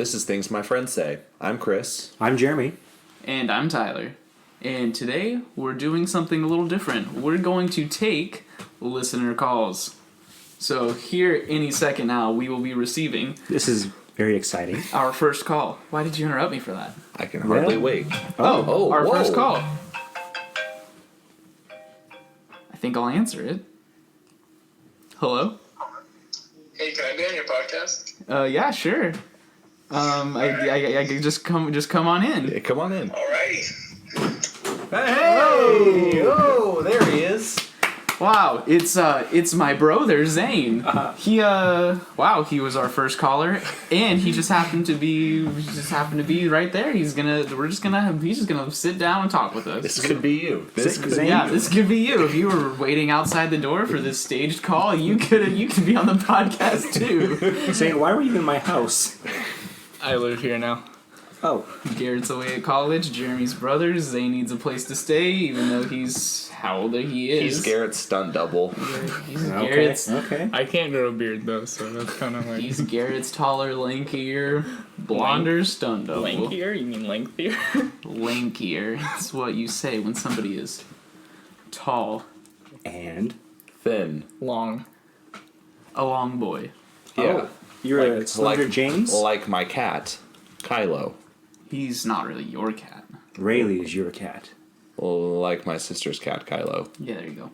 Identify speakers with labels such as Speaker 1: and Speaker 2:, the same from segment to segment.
Speaker 1: This is Things My Friends Say. I'm Chris.
Speaker 2: I'm Jeremy.
Speaker 3: And I'm Tyler. And today we're doing something a little different. We're going to take listener calls. So here any second now we will be receiving...
Speaker 2: This is very exciting.
Speaker 3: ...our first call. Why did you interrupt me for that?
Speaker 1: I can hardly wait.
Speaker 3: Our
Speaker 1: whoa.
Speaker 3: first call. I think I'll answer it. Hello?
Speaker 4: Hey, can I be on your podcast?
Speaker 3: Yeah, sure. I just come on in.
Speaker 1: Yeah, come on in.
Speaker 4: Alrighty.
Speaker 1: Hey! Oh, there he is.
Speaker 3: Wow, it's my brother Zane. He was our first caller, and he just happened to be right there. He's just gonna sit down and talk with us.
Speaker 1: This could be you.
Speaker 3: This could be you. If you were waiting outside the door for this staged call, you could be on the podcast too.
Speaker 2: Zane, why were you in my house?
Speaker 5: I live here now.
Speaker 2: Oh.
Speaker 3: Garrett's away at college. Jeremy's brother. Zane needs a place to stay, even though he's how old he is.
Speaker 1: He's Garrett's stunt double.
Speaker 3: Garrett's.
Speaker 2: Okay.
Speaker 5: I can't grow a beard though, so that's kind of like...
Speaker 3: He's Garrett's taller, lankier, blonder stunt double.
Speaker 5: Lankier? You mean lengthier?
Speaker 3: Lankier. That's what you say when somebody is tall.
Speaker 2: And?
Speaker 1: Thin.
Speaker 5: Long.
Speaker 3: A long boy.
Speaker 1: Yeah.
Speaker 2: Oh, you're a Slender James?
Speaker 1: Like my cat, Kylo.
Speaker 3: He's not really your cat.
Speaker 2: Rayleigh is your cat.
Speaker 1: Like my sister's cat, Kylo.
Speaker 3: Yeah, there you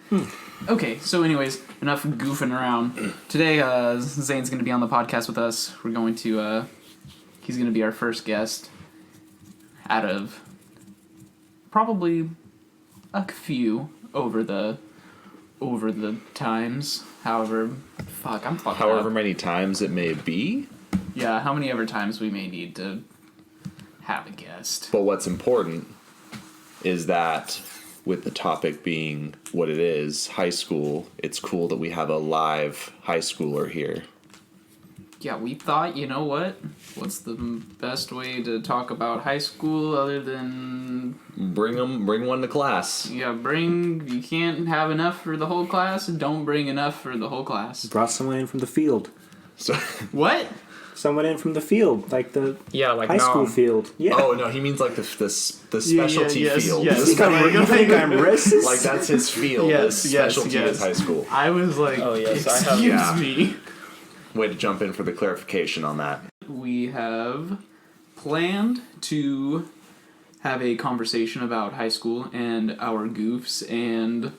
Speaker 3: go. Okay, so anyways, enough goofing around. Today, Zane's going to be on the podcast with us. We're going to, he's going to be our first guest out of probably a few over the times. However
Speaker 1: Many times it may be.
Speaker 3: Yeah, how many ever times we may need to have a guest.
Speaker 1: But what's important is that with the topic being what it is, high school, it's cool that we have a live high schooler here.
Speaker 3: Yeah, we thought, you know what? What's the best way to talk about high school other than...
Speaker 1: Bring one to class.
Speaker 3: Yeah, you can't have enough for the whole class, don't bring enough for the whole class.
Speaker 2: Brought someone in from the field.
Speaker 1: So
Speaker 3: What?
Speaker 2: Someone in from the field, like the high school field. Yeah.
Speaker 1: Oh, no, he means like the specialty field.
Speaker 3: Yes.
Speaker 2: You think I'm racist?
Speaker 1: Like that's his field.
Speaker 3: Yes,
Speaker 1: His
Speaker 3: yes,
Speaker 1: specialty
Speaker 3: yes.
Speaker 1: is high school.
Speaker 3: I was like,
Speaker 5: Oh, yes, I have-
Speaker 3: excuse
Speaker 1: yeah.
Speaker 3: me.
Speaker 1: Way to jump in for the clarification on that.
Speaker 3: We have planned to have a conversation about high school and our goofs and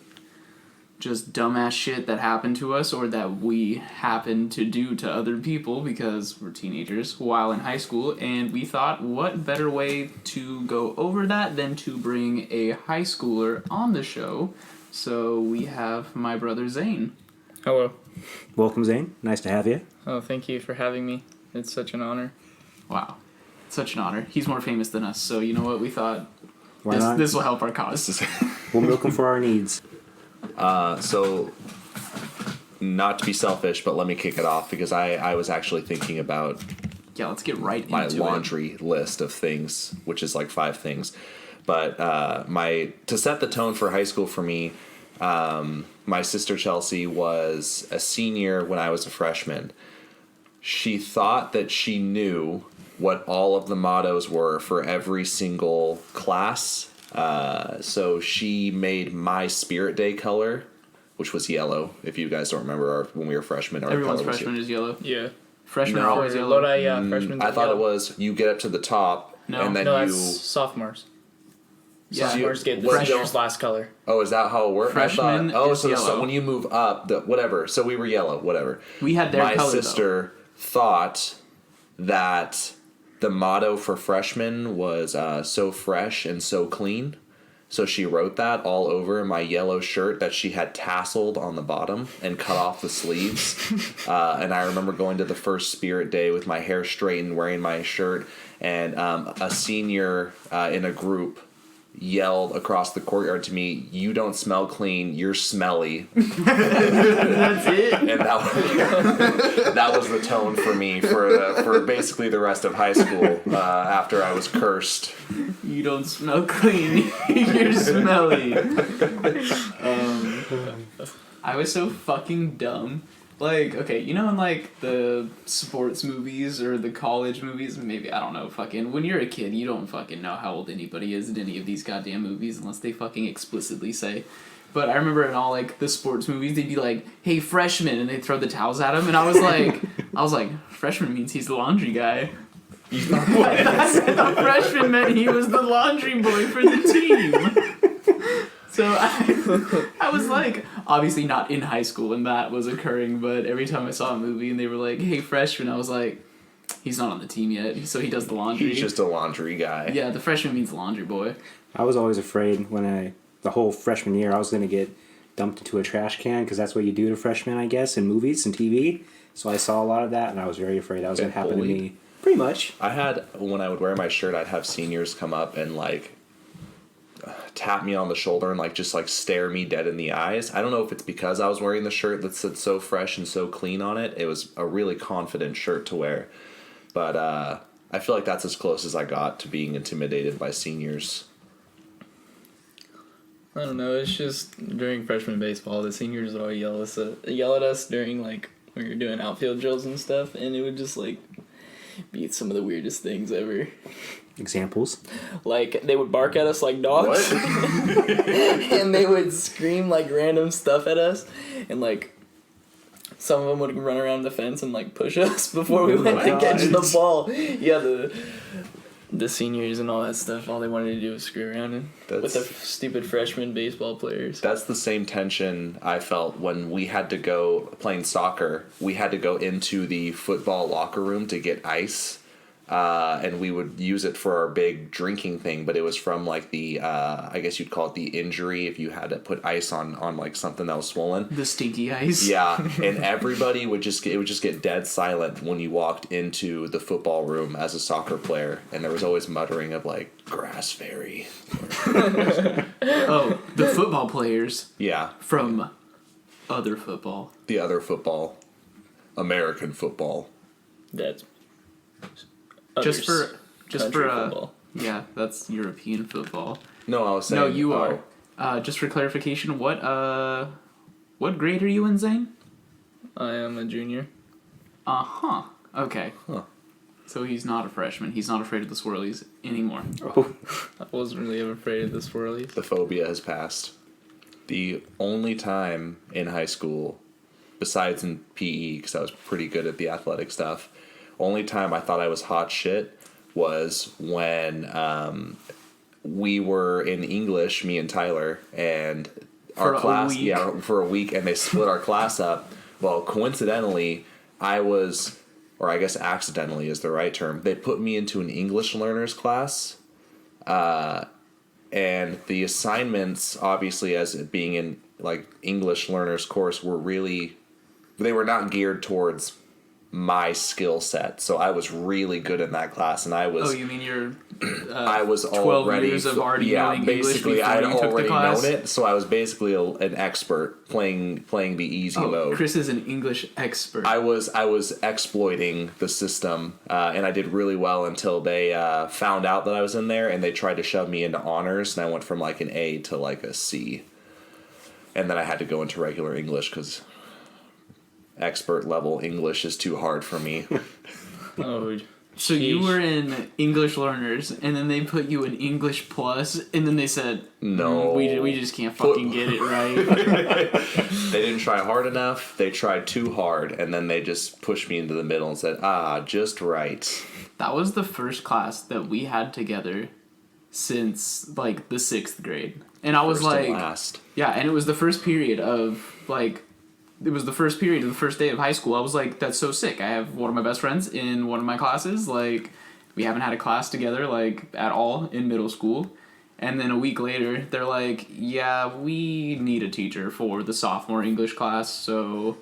Speaker 3: just dumbass shit that happened to us or that we happen to do to other people because we're teenagers while in high school, and we thought what better way to go over that than to bring a high schooler on the show. So we have my brother Zane.
Speaker 5: Hello.
Speaker 2: Welcome, Zane. Nice to have you.
Speaker 5: Oh, thank you for having me. It's such an honor.
Speaker 3: Wow. Such an honor. He's more famous than us, so you know what? We thought
Speaker 2: Why not?
Speaker 3: this will help our cause.
Speaker 2: We'll milk him for our needs.
Speaker 1: So, not to be selfish, but let me kick it off because I was actually thinking about
Speaker 3: Yeah, let's get right
Speaker 1: my
Speaker 3: into
Speaker 1: laundry list of things, which is like 5 things. But to set the tone for high school for me, my sister Chelsea was a senior when I was a freshman. She thought that she knew what all of the mottos were for every single class. So she made my Spirit Day color, which was yellow. If you guys don't remember, when we were freshmen, our
Speaker 3: Everyone's
Speaker 1: color was
Speaker 3: freshman is yellow.
Speaker 5: Yeah.
Speaker 3: Freshmen
Speaker 1: No.
Speaker 3: are always
Speaker 5: Is it
Speaker 3: yellow.
Speaker 5: Lodi? Yeah, freshmen.
Speaker 1: I thought it was you get up to the top
Speaker 3: No.
Speaker 1: and then
Speaker 5: No,
Speaker 1: you...
Speaker 5: that's sophomores.
Speaker 3: Yeah.
Speaker 5: Sophomores get the
Speaker 1: What-
Speaker 5: senior's last color.
Speaker 1: Oh, is that how it worked?
Speaker 3: Freshman
Speaker 1: I thought,
Speaker 3: is
Speaker 1: so
Speaker 3: yellow.
Speaker 1: when you move up, whatever. So we were yellow, whatever.
Speaker 3: We had their
Speaker 1: My
Speaker 3: color,
Speaker 1: sister thought that the motto for freshmen was so fresh and so clean. So she wrote that all over my yellow shirt that she had tasseled on the bottom and cut off the sleeves. And I remember going to the first Spirit Day with my hair straightened, wearing my shirt, and a senior in a group yelled across the courtyard to me, "You don't smell clean, you're smelly."
Speaker 3: That's it.
Speaker 1: And that was the tone for me for basically the rest of high school after I was cursed.
Speaker 3: You don't smell clean. You're smelly. I was so fucking dumb Like, okay, you know in, like, the sports movies or the college movies, maybe, I don't know, fucking, when you're a kid, you don't fucking know how old anybody is in any of these goddamn movies unless they fucking explicitly say. But I remember in all, like, the sports movies, they'd be like, hey, freshman, and they'd throw the towels at him, and I was like, freshman means he's the laundry guy.
Speaker 1: You thought what?
Speaker 3: I thought freshman meant he was the laundry boy for the team. So I was like, obviously not in high school when that was occurring, but every time I saw a movie and they were like, hey, freshman, I was like, he's not on the team yet, so he does the laundry.
Speaker 1: He's just a laundry guy.
Speaker 3: Yeah, the freshman means laundry boy.
Speaker 2: I was always afraid the whole freshman year, I was going to get dumped into a trash can, because that's what you do to freshmen, I guess, in movies and TV. So I saw a lot of that, and I was very afraid that was going to happen to me. Pretty much.
Speaker 1: I had, when I would wear my shirt, I'd have seniors come up and, like, tap me on the shoulder and, like, just, like, stare me dead in the eyes. I don't know if it's because I was wearing the shirt that said so fresh and so clean on it. It was a really confident shirt to wear. But I feel like that's as close as I got to being intimidated by seniors.
Speaker 5: I don't know, it's just during freshman baseball, the seniors would always yell at us during, like, when you're doing outfield drills and stuff, and it would just, like, be some of the weirdest things ever.
Speaker 2: Examples?
Speaker 5: Like, they would bark at us like dogs. And they would scream, like, random stuff at us. And, like, some of them would run around the fence and, like, push us before we went to catch the ball. Yeah, the seniors and all that stuff, all they wanted to do was screw around with the stupid freshman baseball players.
Speaker 1: That's the same tension I felt when we had to go playing soccer. We had to go into the football locker room to get ice. And we would use it for our big drinking thing, but it was from, like, the, I guess you'd call it the injury if you had to put ice on like, something that was swollen.
Speaker 3: The stinky ice.
Speaker 1: Yeah, and everybody would just get dead silent when you walked into the football room as a soccer player, and there was always muttering of, like, grass fairy.
Speaker 3: Oh, the football players.
Speaker 1: Yeah.
Speaker 3: From other football.
Speaker 1: The other football. American football.
Speaker 5: That's...
Speaker 3: Just for
Speaker 5: football.
Speaker 3: Yeah, that's European football.
Speaker 1: No, I was saying.
Speaker 3: No, you are. Just for clarification, what grade are you in, Zane?
Speaker 5: I am a junior.
Speaker 3: Uh-huh. Okay.
Speaker 1: Huh.
Speaker 3: So he's not a freshman. He's not afraid of the swirlies anymore.
Speaker 2: Oh.
Speaker 5: I wasn't really ever afraid of the swirlies.
Speaker 1: The phobia has passed. The only time in high school, besides in PE, because I was pretty good at the athletic stuff, only time I thought I was hot shit was when we were in English, me and Tyler, and our class, for a week, and they split our class up. Well, coincidentally, I was, or I guess accidentally is the right term, they put me into an English learners class, and the assignments, obviously, as it being in, like, English learners course, they were not geared towards my skill set, so I was really good in that class, and I was.
Speaker 3: Oh, you mean you're?
Speaker 1: I was
Speaker 3: 12
Speaker 1: already.
Speaker 3: years of already knowing
Speaker 1: basically,
Speaker 3: English
Speaker 1: I'd
Speaker 3: before you took
Speaker 1: already
Speaker 3: the class?
Speaker 1: known it, so I was basically an expert playing the easy mode.
Speaker 3: Chris is an English expert.
Speaker 1: I was exploiting the system, and I did really well until they found out that I was in there, and they tried to shove me into honors, and I went from, like, an A to, like, a C, and then I had to go into regular English because expert level English is too hard for me.
Speaker 5: Oh,
Speaker 3: so you were in English learners, and then they put you in English plus, and then they said,
Speaker 1: "No,
Speaker 3: we just can't fucking get it right."
Speaker 1: They didn't try hard enough. They tried too hard, and then they just pushed me into the middle and said, just right."
Speaker 3: That was the first class that we had together since, like, the 6th grade, and I was
Speaker 1: First
Speaker 3: like,
Speaker 1: and last.
Speaker 3: yeah, and it was the first period of, like. It was the first period of the first day of high school. I was like, that's so sick. I have one of my best friends in one of my classes. Like, we haven't had a class together, like, at all in middle school. And then a week later, they're like, yeah, we need a teacher for the sophomore English class, so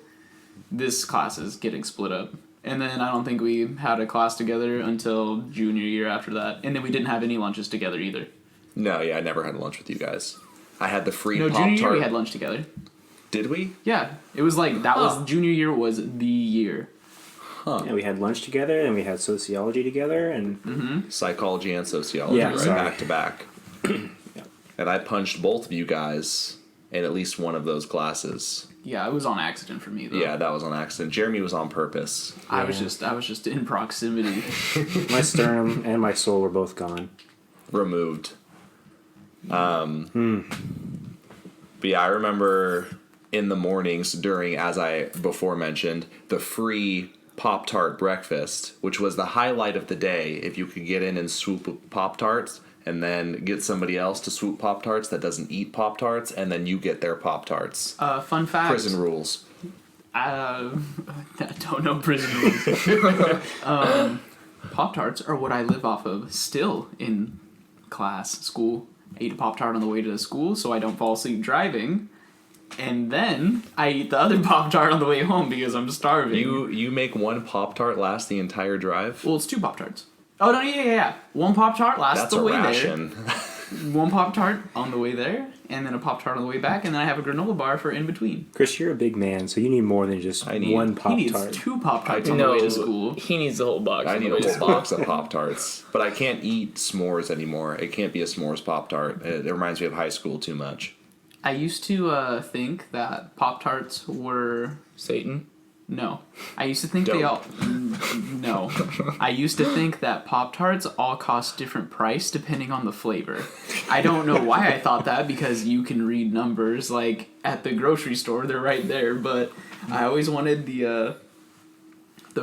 Speaker 3: this class is getting split up. And then I don't think we had a class together until junior year after that. And then we didn't have any lunches together either.
Speaker 1: No, yeah, I never had lunch with you guys. I had the free
Speaker 3: No,
Speaker 1: Pop-Tart.
Speaker 3: junior year we had lunch together.
Speaker 1: Did we?
Speaker 3: Yeah. It was like, that was, junior year was the year.
Speaker 1: Huh.
Speaker 2: Yeah, we had lunch together, and we had sociology together, and
Speaker 1: Psychology and sociology,
Speaker 2: Yeah,
Speaker 1: right?
Speaker 2: sorry.
Speaker 1: Back to back.
Speaker 2: Yeah.
Speaker 1: And I punched both of you guys in at least one of those classes.
Speaker 3: Yeah, it was on accident for me though.
Speaker 1: Yeah, that was on accident. Jeremy was on purpose.
Speaker 3: I was just in proximity.
Speaker 2: My sternum and my soul were both gone.
Speaker 1: Removed. But yeah, I remember in the mornings during, as I before mentioned, the free Pop-Tart breakfast, which was the highlight of the day. If you could get in and swoop Pop-Tarts and then get somebody else to swoop Pop-Tarts that doesn't eat Pop-Tarts, and then you get their Pop-Tarts.
Speaker 3: Fun fact.
Speaker 1: Prison rules.
Speaker 3: I don't know prison rules. Pop-Tarts are what I live off of still in school. I eat a Pop-Tart on the way to school so I don't fall asleep driving. And then I eat the other Pop-Tart on the way home because I'm starving.
Speaker 1: You make one Pop-Tart last the entire drive?
Speaker 3: Well, it's 2 Pop-Tarts. Oh, no, yeah. One Pop-Tart lasts
Speaker 1: That's
Speaker 3: the
Speaker 1: a
Speaker 3: way
Speaker 1: ration.
Speaker 3: there. One Pop-Tart on the way there, and then a Pop-Tart on the way back, and then I have a granola bar for in between.
Speaker 2: Chris, you're a big man, so you need more than just one Pop-Tart.
Speaker 3: He needs 2 Pop-Tarts on the way to school.
Speaker 5: He needs the whole box.
Speaker 1: I need a whole box of Pop-Tarts. But I can't eat s'mores anymore. It can't be a s'mores Pop-Tart. It reminds me of high school too much.
Speaker 3: I used to think that Pop-Tarts were...
Speaker 5: Satan.
Speaker 3: No. I used to think they all... No. I used to think that Pop-Tarts all cost different price depending on the flavor. I don't know why I thought that, because you can read numbers, like, at the grocery store, they're right there, but I always wanted the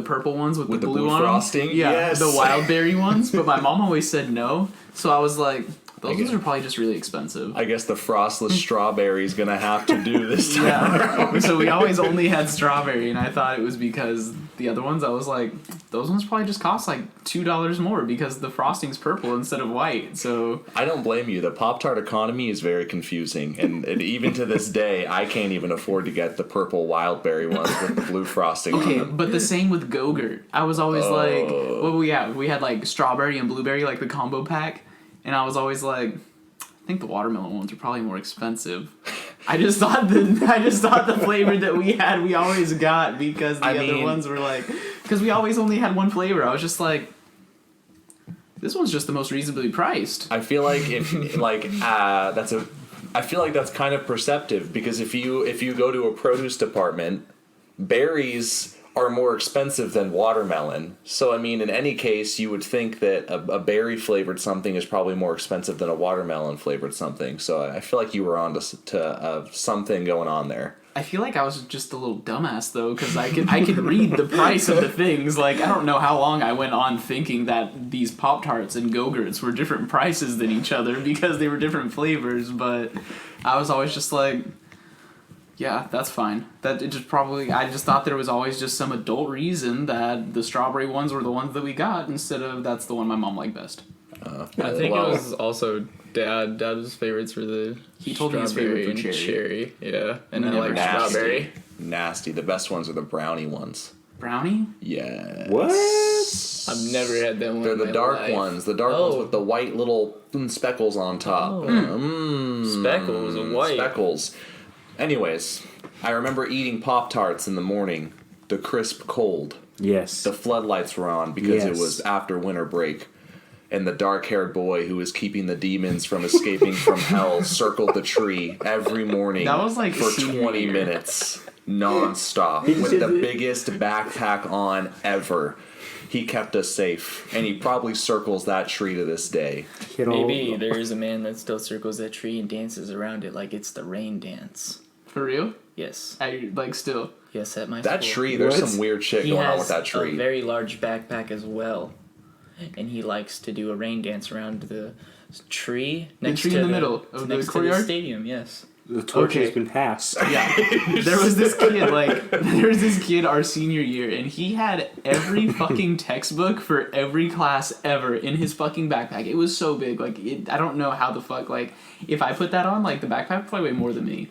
Speaker 3: purple ones with the blue on
Speaker 1: frosting?
Speaker 3: them. Yeah,
Speaker 1: Yes.
Speaker 3: the wild berry ones, but my mom always said no, so I was like... Those ones are probably just really expensive.
Speaker 1: I guess the frostless strawberry's gonna have to do this time.
Speaker 3: Yeah. So we always only had strawberry, and I thought it was because the other ones, I was like, those ones probably just cost like $2 more because the frosting's purple instead of white. So
Speaker 1: I don't blame you. The Pop-Tart economy is very confusing, and even to this day, I can't even afford to get the purple wild berry ones with the blue frosting on
Speaker 3: okay,
Speaker 1: them.
Speaker 3: but the same with Go-Gurt. I was always like, well, we had like strawberry and blueberry, like the combo pack. And I was always like, I think the watermelon ones are probably more expensive. I just thought the flavor that we had, we always got because the other ones were like, because we always only had one flavor. I was just like, this one's just the most reasonably priced.
Speaker 1: I feel like I feel like that's kind of perceptive, because if you go to a produce department, berries are more expensive than watermelon. So, I mean, in any case, you would think that a berry-flavored something is probably more expensive than a watermelon-flavored something. So I feel like you were on to something going on there.
Speaker 3: I feel like I was just a little dumbass, though, because I could read the price of the things. Like, I don't know how long I went on thinking that these Pop-Tarts and Go-Gurts were different prices than each other because they were different flavors, but I was always just like... Yeah, that's fine. I just thought there was always just some adult reason that the strawberry ones were the ones that we got instead of that's the one my mom liked best.
Speaker 5: I think it was also Dad's favorites were the
Speaker 3: He told me his favorite
Speaker 5: and
Speaker 3: were cherry.
Speaker 5: Yeah, and I
Speaker 3: Never
Speaker 5: like strawberry.
Speaker 1: Nasty. The best ones are the brownie ones.
Speaker 3: Brownie?
Speaker 1: Yes.
Speaker 2: What?
Speaker 5: I've never had them.
Speaker 1: They're the dark ones. The dark ones with the white little speckles on top.
Speaker 5: Speckles and white.
Speaker 1: Speckles. Anyways, I remember eating Pop-Tarts in the morning, the crisp cold.
Speaker 2: Yes.
Speaker 1: The floodlights were on because it was after winter break. And the dark-haired boy who was keeping the demons from escaping from hell circled the tree every morning
Speaker 3: That was like
Speaker 1: for
Speaker 3: senior
Speaker 1: 20
Speaker 3: year.
Speaker 1: minutes, non-stop, with the biggest backpack on ever. He kept us safe, and he probably circles that tree to this day.
Speaker 5: Maybe there's a man that still circles that tree and dances around it like it's the rain dance.
Speaker 3: For real?
Speaker 5: Yes.
Speaker 3: Still.
Speaker 5: Yes, at my
Speaker 1: That
Speaker 5: school.
Speaker 1: tree, there's some weird shit
Speaker 5: He
Speaker 1: going on with
Speaker 5: has
Speaker 1: that tree.
Speaker 5: a very large backpack as well, and he likes to do a rain dance around the tree next
Speaker 3: tree
Speaker 5: to
Speaker 3: in the middle of the
Speaker 5: next to
Speaker 3: courtyard?
Speaker 5: stadium. Yes.
Speaker 2: The torch
Speaker 3: Okay.
Speaker 2: has been passed.
Speaker 3: Yeah. There was this kid our senior year, and he had every fucking textbook for every class ever in his fucking backpack. It was so big. I don't know how the fuck, if I put that on, the backpack would probably weigh more than me.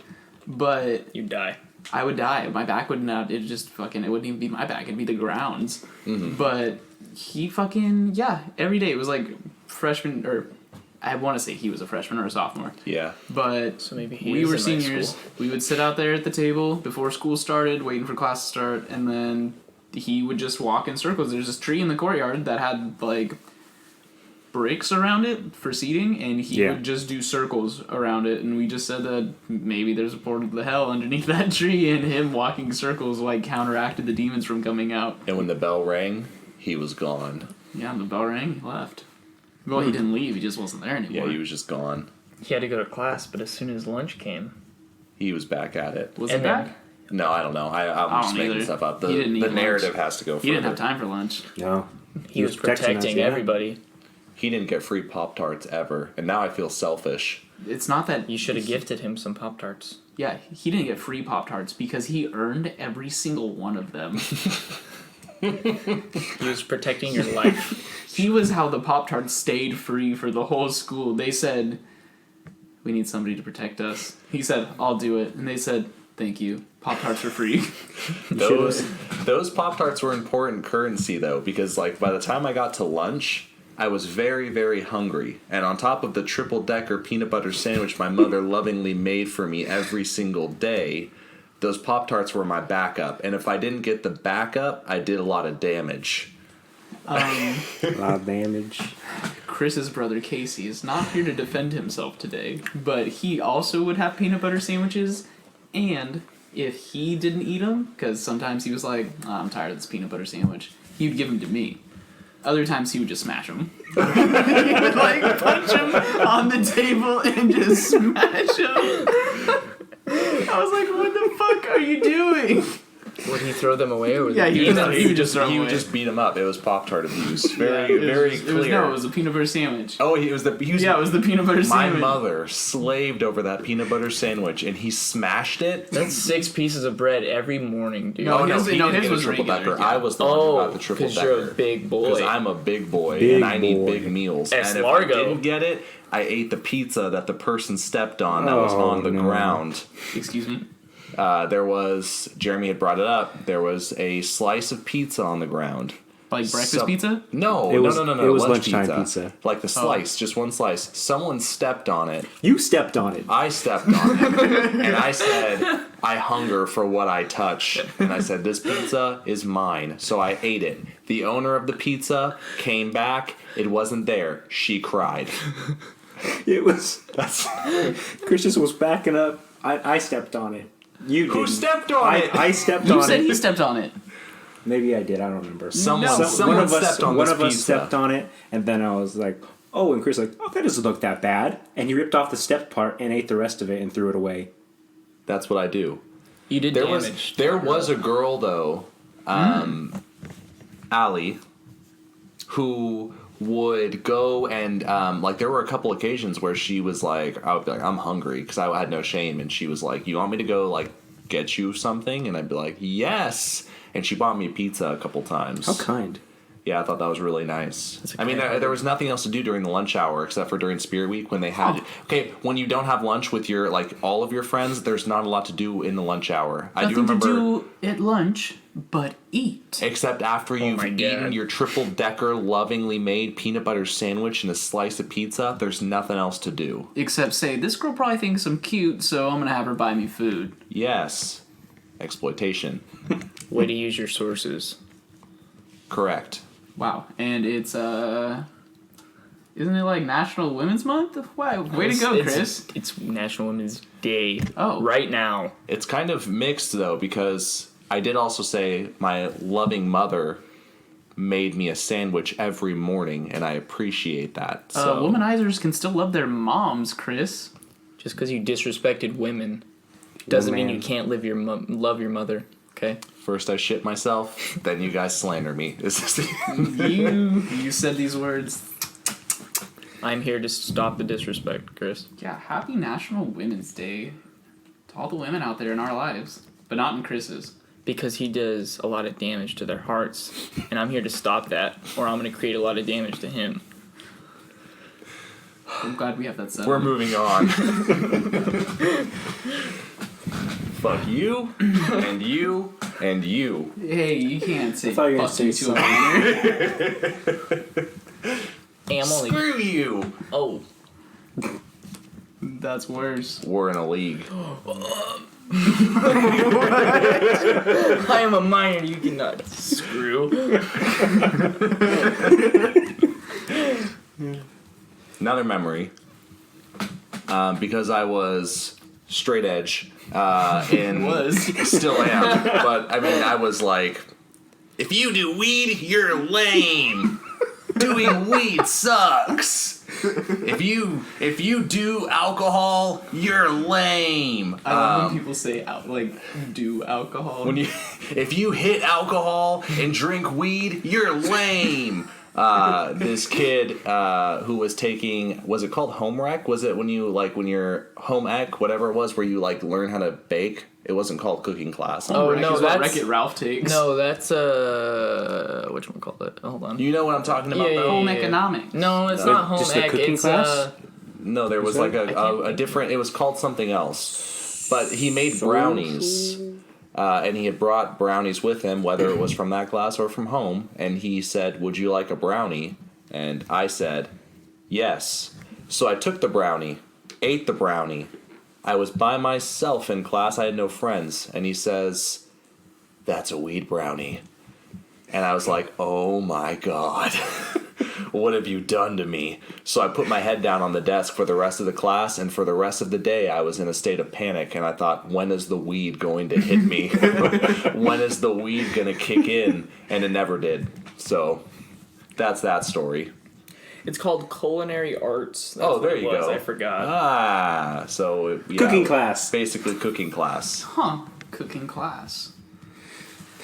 Speaker 3: But
Speaker 5: You die.
Speaker 3: I would die. My back would not, it wouldn't even be my back. It'd be the grounds. Mm-hmm. But he every day. It was freshman, or I want to say he was a freshman or a sophomore.
Speaker 1: Yeah.
Speaker 3: But
Speaker 5: So maybe he
Speaker 3: we
Speaker 5: is
Speaker 3: were
Speaker 5: in my
Speaker 3: seniors.
Speaker 5: school.
Speaker 3: We would sit out there at the table before school started, waiting for class to start, and then he would just walk in circles. There's this tree in the courtyard that had bricks around it for seating, and he
Speaker 2: Yeah.
Speaker 3: would just do circles around it, and we just said that maybe there's a portal to hell underneath that tree, and him walking circles like counteracted the demons from coming out.
Speaker 1: And when the bell rang, he was gone.
Speaker 3: Yeah, and the bell rang, he left. Well, he didn't leave, he just wasn't there anymore.
Speaker 1: Yeah, he was just gone.
Speaker 5: He had to go to class, but as soon as lunch came,
Speaker 1: He was back at it.
Speaker 3: Was
Speaker 5: and
Speaker 3: he
Speaker 5: then-
Speaker 3: back?
Speaker 1: No, I don't know. I'm
Speaker 3: I
Speaker 1: just
Speaker 3: don't
Speaker 1: making
Speaker 3: either.
Speaker 1: stuff up.
Speaker 3: He didn't
Speaker 1: The
Speaker 3: eat lunch.
Speaker 1: narrative has to go further.
Speaker 3: He didn't have time for lunch.
Speaker 2: No.
Speaker 5: he was protecting
Speaker 2: us, yeah.
Speaker 5: everybody.
Speaker 1: He didn't get free Pop-Tarts ever, and now I feel selfish.
Speaker 3: It's not that...
Speaker 5: You should have gifted him some Pop-Tarts.
Speaker 3: Yeah, he didn't get free Pop-Tarts because he earned every single one of them.
Speaker 5: He was protecting your life.
Speaker 3: He was how the Pop-Tarts stayed free for the whole school. They said, we need somebody to protect us. He said, I'll do it. And they said, thank you. Pop-Tarts are free.
Speaker 1: Those Pop-Tarts were important currency, though, because, like, by the time I got to lunch, I was very, very hungry. And on top of the triple-decker peanut butter sandwich my mother lovingly made for me every single day, those Pop-Tarts were my backup. And if I didn't get the backup, I did a lot of damage.
Speaker 2: A lot of damage.
Speaker 3: Chris's brother Casey is not here to defend himself today, but he also would have peanut butter sandwiches, and if he didn't eat them, because sometimes he was like, oh, I'm tired of this peanut butter sandwich, he would give them to me. Other times he would just smash them. He would like punch him on the table and just smash him. I was like, what the fuck are you doing?
Speaker 5: Would he throw them away, or would
Speaker 3: Yeah,
Speaker 5: he
Speaker 3: he
Speaker 5: eat
Speaker 3: would
Speaker 5: them?
Speaker 3: he would just throw
Speaker 1: He
Speaker 3: them
Speaker 1: would
Speaker 3: away.
Speaker 1: just beat him up. It was Pop-Tart abuse. Very,
Speaker 3: Yeah,
Speaker 1: very
Speaker 3: it
Speaker 1: clear.
Speaker 3: was a peanut butter sandwich.
Speaker 1: Oh, he was the
Speaker 3: peanut butter
Speaker 1: My
Speaker 3: sandwich.
Speaker 1: mother slaved over that peanut butter sandwich, and he smashed it.
Speaker 5: That's 6 pieces of bread every morning, dude.
Speaker 3: No,
Speaker 1: Oh no,
Speaker 3: his-
Speaker 1: he
Speaker 3: no,
Speaker 1: didn't
Speaker 3: his
Speaker 1: get a
Speaker 3: was
Speaker 1: triple
Speaker 3: regular,
Speaker 1: decker.
Speaker 3: yeah.
Speaker 1: I was the one who got
Speaker 5: Oh,
Speaker 1: the triple
Speaker 5: because you're a
Speaker 1: decker.
Speaker 5: big
Speaker 1: Because
Speaker 5: boy.
Speaker 1: I'm a big boy,
Speaker 2: Big
Speaker 1: and I need
Speaker 2: boy.
Speaker 1: big meals.
Speaker 5: Es
Speaker 1: and if
Speaker 5: Largo.
Speaker 1: I didn't get it, I ate the pizza that the person stepped on that was
Speaker 2: Oh,
Speaker 1: on the
Speaker 2: no.
Speaker 1: ground.
Speaker 3: Excuse me?
Speaker 1: There was, Jeremy had brought it up, there was a slice of pizza on the ground.
Speaker 3: Like breakfast
Speaker 1: Some-
Speaker 3: pizza?
Speaker 1: No,
Speaker 2: It was-
Speaker 1: no.
Speaker 2: it was
Speaker 1: lunch
Speaker 2: lunchtime pizza.
Speaker 1: Like the slice, just one slice. Someone stepped on it.
Speaker 2: You stepped on it.
Speaker 1: I stepped on it, and I said, I hunger for what I touch. And I said, this pizza is mine. So I ate it. The owner of the pizza came back. It wasn't there. She cried.
Speaker 2: It was.
Speaker 1: That's
Speaker 2: Christian was backing up. I stepped on it. You
Speaker 1: Who
Speaker 2: didn't.
Speaker 1: stepped on it?
Speaker 2: I stepped
Speaker 3: You
Speaker 2: on
Speaker 3: said
Speaker 2: it.
Speaker 3: he stepped on it.
Speaker 2: Maybe I did. I don't remember.
Speaker 1: Someone
Speaker 2: One of us,
Speaker 1: stepped on
Speaker 2: one
Speaker 1: this
Speaker 2: of us
Speaker 1: pizza.
Speaker 2: stepped on it, and then I was like, "Oh!" And Chris was like, "Oh, that doesn't look that bad." And he ripped off the step part and ate the rest of it and threw it away.
Speaker 1: That's what I do.
Speaker 5: You did
Speaker 1: There
Speaker 5: damage.
Speaker 1: was a girl though, Allie, who would go and like there were a couple occasions where she was like, I would be like, I'm hungry because I had no shame, and she was like, you want me to go like get you something? And I'd be like, yes. And she bought me pizza a couple times.
Speaker 2: How kind.
Speaker 1: Yeah, I thought that was really nice.
Speaker 5: That's a
Speaker 1: I mean,
Speaker 5: kind
Speaker 1: there was nothing else to do during the lunch hour except for during Spirit Week when they had. Okay, when you don't have lunch with your like all of your friends, there's not a lot to do in the lunch hour. I do
Speaker 3: Nothing
Speaker 1: remember,
Speaker 3: to do at lunch but eat.
Speaker 1: except after you've
Speaker 5: my
Speaker 1: eaten
Speaker 5: God.
Speaker 1: your triple decker, lovingly made peanut butter sandwich and a slice of pizza. There's nothing else to do.
Speaker 3: Except say, this girl probably thinks I'm cute, so I'm gonna have her buy me food.
Speaker 1: Yes, exploitation.
Speaker 5: Way to use your sources.
Speaker 1: Correct.
Speaker 3: Wow. And it's isn't it like National Women's Month? Wow, way to go, Chris.
Speaker 5: It's National Women's Day.
Speaker 3: Oh.
Speaker 5: Right now.
Speaker 1: It's kind of mixed though because I did also say my loving mother made me a sandwich every morning, and I appreciate that. So
Speaker 3: Womanizers can still love their moms, Chris.
Speaker 5: Just because you disrespected women doesn't mean
Speaker 2: man.
Speaker 5: you can't love your mother. Okay.
Speaker 1: first I shit myself, then you guys slander me. Is this
Speaker 3: You said these words.
Speaker 5: I'm here to stop the disrespect, Chris.
Speaker 3: Yeah, happy National Women's Day to all the women out there in our lives, but not in Chris's.
Speaker 5: Because he does a lot of damage to their hearts, and I'm here to stop that, or I'm going to create a lot of damage to him.
Speaker 3: I'm glad we have that set.
Speaker 1: We're moving on. Fuck you, and you, and you.
Speaker 3: Hey, you can't say
Speaker 2: I thought you were
Speaker 3: fuck
Speaker 2: gonna
Speaker 3: you
Speaker 2: say
Speaker 3: to a minor.
Speaker 5: Emily.
Speaker 1: Screw you.
Speaker 5: Oh.
Speaker 3: That's worse.
Speaker 1: We're in a league.
Speaker 5: I am a minor, you cannot screw.
Speaker 1: Another memory. Because I was straight edge. Still am. But, I mean, I was like, if you do weed, you're lame. Doing weed sucks. If you do alcohol, you're lame.
Speaker 3: I love when people say do alcohol.
Speaker 1: If you hit alcohol and drink weed, you're lame. This kid who was taking, was it called home rec? Was it when you're home ec, whatever it was, where you learn how to bake? It wasn't called cooking class.
Speaker 3: Oh no, that's Wreck-It Ralph takes.
Speaker 5: No, that's whatchamacallit? Hold on.
Speaker 1: You know what I'm talking about?
Speaker 5: Yeah,
Speaker 3: home economics.
Speaker 5: No, it's not home
Speaker 2: just
Speaker 5: ec.
Speaker 2: a cooking
Speaker 5: It's
Speaker 2: class?
Speaker 1: No, there was a different. It was called something else, but he made brownies. And he had brought brownies with him, whether it was from that class or from home. And he said, "Would you like a brownie?" And I said, "Yes." So I took the brownie, ate the brownie. I was by myself in class. I had no friends. And he says, "That's a weed brownie." And I was like, "Oh my God." What have you done to me? So I put my head down on the desk for the rest of the class, and for the rest of the day, I was in a state of panic, and I thought, when is the weed going to hit me? When is the weed going to kick in? And it never did. So that's that story.
Speaker 5: It's called culinary arts. That's
Speaker 1: Oh, there
Speaker 5: what it
Speaker 1: you
Speaker 5: was.
Speaker 1: go.
Speaker 5: I forgot.
Speaker 1: So yeah,
Speaker 2: Cooking class.
Speaker 1: Basically cooking class.
Speaker 3: Huh. Cooking class.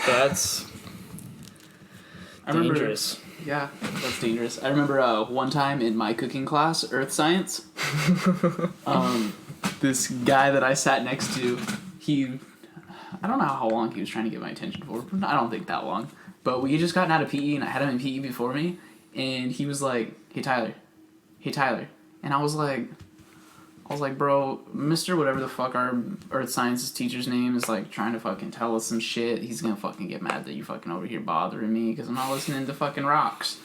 Speaker 5: That's
Speaker 3: I remember,
Speaker 5: dangerous.
Speaker 3: Yeah, that's dangerous. I remember one time in my cooking class, Earth Science, this guy that I sat next to, I don't know how long he was trying to get my attention for. I don't think that long. But we had just gotten out of PE, and I had him in PE before me, and he was like, hey, Tyler. And I was like, bro, Mr. whatever the fuck our Earth Sciences teacher's name is, trying to fucking tell us some shit. He's gonna fucking get mad that you fucking over here bothering me because I'm not listening to fucking rocks.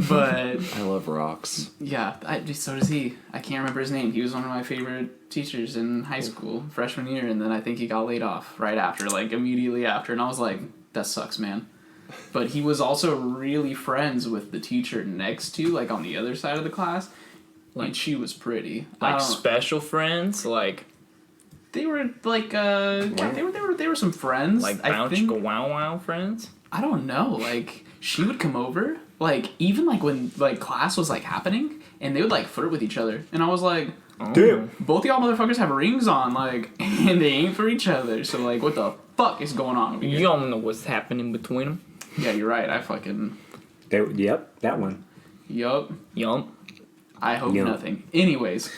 Speaker 3: But
Speaker 1: I love rocks.
Speaker 3: yeah, so does he. I can't remember his name. He was one of my favorite teachers in high school, freshman year, and then I think he got laid off right after, immediately after. And I was like, that sucks, man. But he was also really friends with the teacher next to, on the other side of the class. And she was pretty.
Speaker 5: Special friends?
Speaker 3: They were they were some friends.
Speaker 5: Bounce Chicka Wow Wow friends?
Speaker 3: I don't know. She would come over, even when class was happening, and they would flirt with each other, and I was like,
Speaker 5: Oh.
Speaker 2: Dude.
Speaker 3: both of y'all motherfuckers have rings on, and they ain't for each other. So what the fuck is going on over here?
Speaker 5: You don't know what's happening between them.
Speaker 3: Yeah, you're right. I fucking
Speaker 2: Yep, that one.
Speaker 3: yup.
Speaker 5: Yup.
Speaker 3: I hope
Speaker 2: Yup.
Speaker 3: nothing. Anyways,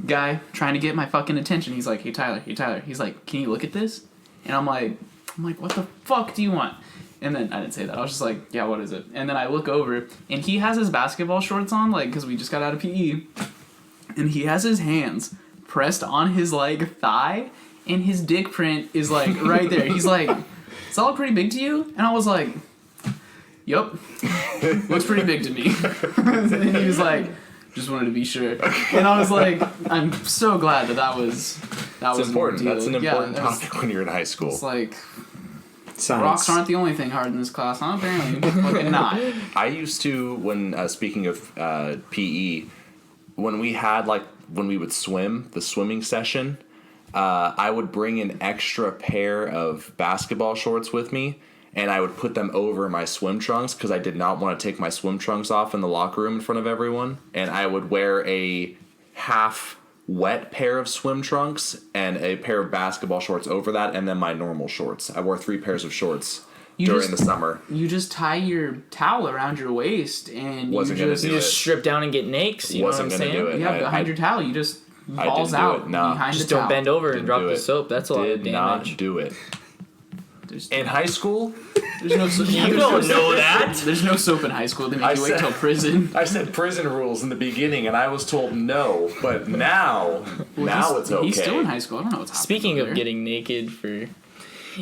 Speaker 3: guy trying to get my fucking attention. He's like, hey Tyler. He's like, can you look at this? And I'm like, what the fuck do you want? And then I didn't say that. I was just like, yeah, what is it? And then I look over, and he has his basketball shorts on, because we just got out of PE, and he has his hands pressed on his thigh, and his dick print is right there. He's like, is that look pretty big to you? And I was like, yup, looks pretty big to me. And he was like, just wanted to be sure. And I was like, I'm so glad that was
Speaker 1: important.
Speaker 3: Deal.
Speaker 1: That's an important topic when you're in high school.
Speaker 3: It's
Speaker 2: Science.
Speaker 3: rocks aren't the only thing hard in this class, huh? Apparently, fucking not.
Speaker 1: I used to, when speaking of PE, when we had when we would swim, the swimming session, I would bring an extra pair of basketball shorts with me, and I would put them over my swim trunks because I did not want to take my swim trunks off in the locker room in front of everyone. And I would wear a half wet pair of swim trunks and a pair of basketball shorts over that, and then my normal shorts. I wore 3 pairs of shorts during the summer.
Speaker 3: You just tie your towel around your waist, and
Speaker 1: Wasn't
Speaker 3: you
Speaker 1: gonna
Speaker 3: just
Speaker 1: do
Speaker 5: You just strip down and get naked. You
Speaker 1: Wasn't
Speaker 5: know what I'm
Speaker 1: gonna
Speaker 5: saying?
Speaker 1: do it.
Speaker 3: yeah behind your towel. You just balls
Speaker 1: didn't do
Speaker 3: out
Speaker 1: it, nah.
Speaker 3: behind
Speaker 5: Just
Speaker 3: the towel.
Speaker 5: don't bend over
Speaker 1: Didn't
Speaker 5: and drop
Speaker 1: do
Speaker 5: the
Speaker 1: it.
Speaker 5: soap. That's a lot of
Speaker 1: Did
Speaker 5: damage.
Speaker 1: not do it.
Speaker 3: There's,
Speaker 1: In high school,
Speaker 3: there's no soap.
Speaker 5: You don't know that.
Speaker 3: There's no soap in high school. They make you wait
Speaker 1: said-
Speaker 3: till prison.
Speaker 1: I said prison rules in the beginning, and I was told no. But now it's okay.
Speaker 3: He's still in high school. I don't know what's happening.
Speaker 5: Speaking
Speaker 3: over
Speaker 5: of
Speaker 3: there.
Speaker 5: getting naked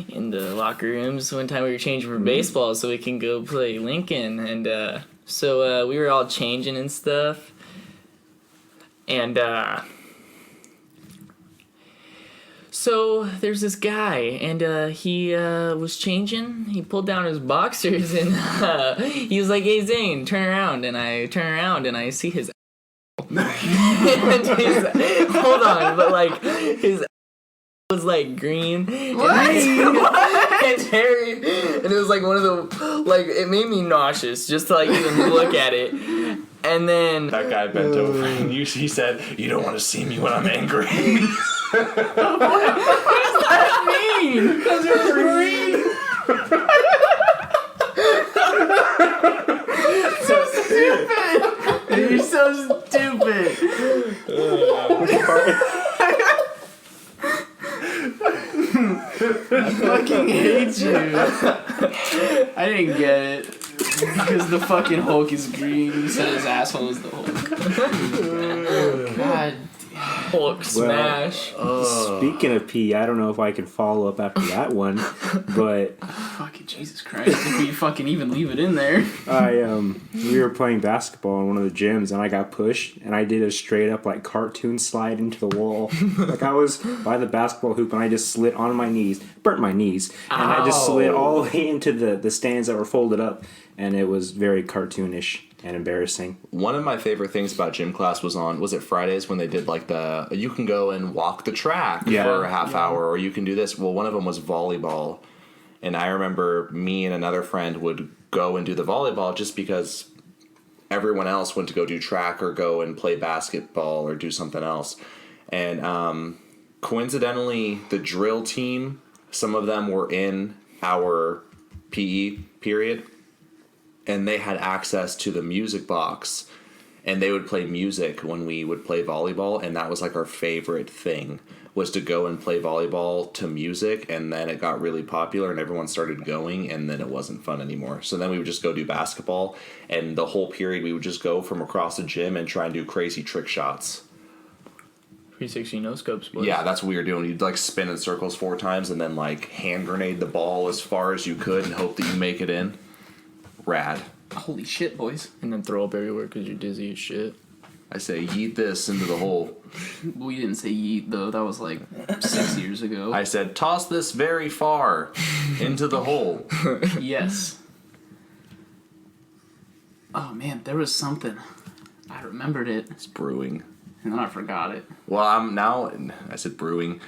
Speaker 5: in the locker rooms, one time we were changing for baseball so we can go play Lincoln, and so we were all changing and stuff, and so there's this guy, and he was changing. He pulled down his boxers, and he was like, "Hey Zane, turn around." And I turn around, and I see his. And hold on, but like his was like green.
Speaker 3: What?
Speaker 5: And hairy, and it was like one of the like it made me nauseous just to like even look at it. And then
Speaker 1: That guy bent over and he said, "You don't want to see me when I'm angry."
Speaker 5: what does that mean? Because you're green.
Speaker 3: So stupid. You're so stupid. I fucking hate you. I didn't get it. Because the fucking Hulk is green. You said his asshole is the Hulk. God.
Speaker 5: Hulk smash.
Speaker 2: Speaking of pee, I don't know if I can follow up after that one, but
Speaker 3: Fucking Jesus Christ. If we fucking even leave it in there.
Speaker 2: we were playing basketball in one of the gyms, and I got pushed, and I did a straight up like cartoon slide into the wall. Like I was by the basketball hoop, and I just slid on my knees, burnt my knees, and I just slid all the way into the stands that were folded up, and it was very cartoonish and embarrassing.
Speaker 1: One of my favorite things about gym class was it Fridays when they did like you can go and walk the track for a half hour, or you can do this. Well, one of them was volleyball. And I remember me and another friend would go and do the volleyball just because everyone else went to go do track or go and play basketball or do something else. And coincidentally, the drill team, some of them were in our PE period, and they had access to the music box, and they would play music when we would play volleyball, and that was like our favorite thing, was to go and play volleyball to music. And then it got really popular and everyone started going, and then it wasn't fun anymore. So then we would just go do basketball, and the whole period we would just go from across the gym and try and do crazy trick shots.
Speaker 5: 360 no scopes, boys.
Speaker 1: Yeah, that's what we were doing. You'd like spin in circles 4 times and then like hand grenade the ball as far as you could and hope that you make it in. Rad.
Speaker 3: Holy shit, boys.
Speaker 5: And then throw up everywhere because you're dizzy as shit.
Speaker 1: I say yeet this into the hole.
Speaker 3: We didn't say yeet, though. That was like 6 years ago.
Speaker 1: I said toss this very far into the hole.
Speaker 3: Yes. Oh, man, there was something. I remembered it,
Speaker 1: It's brewing.
Speaker 3: and then I forgot it.
Speaker 1: Well, I said brewing.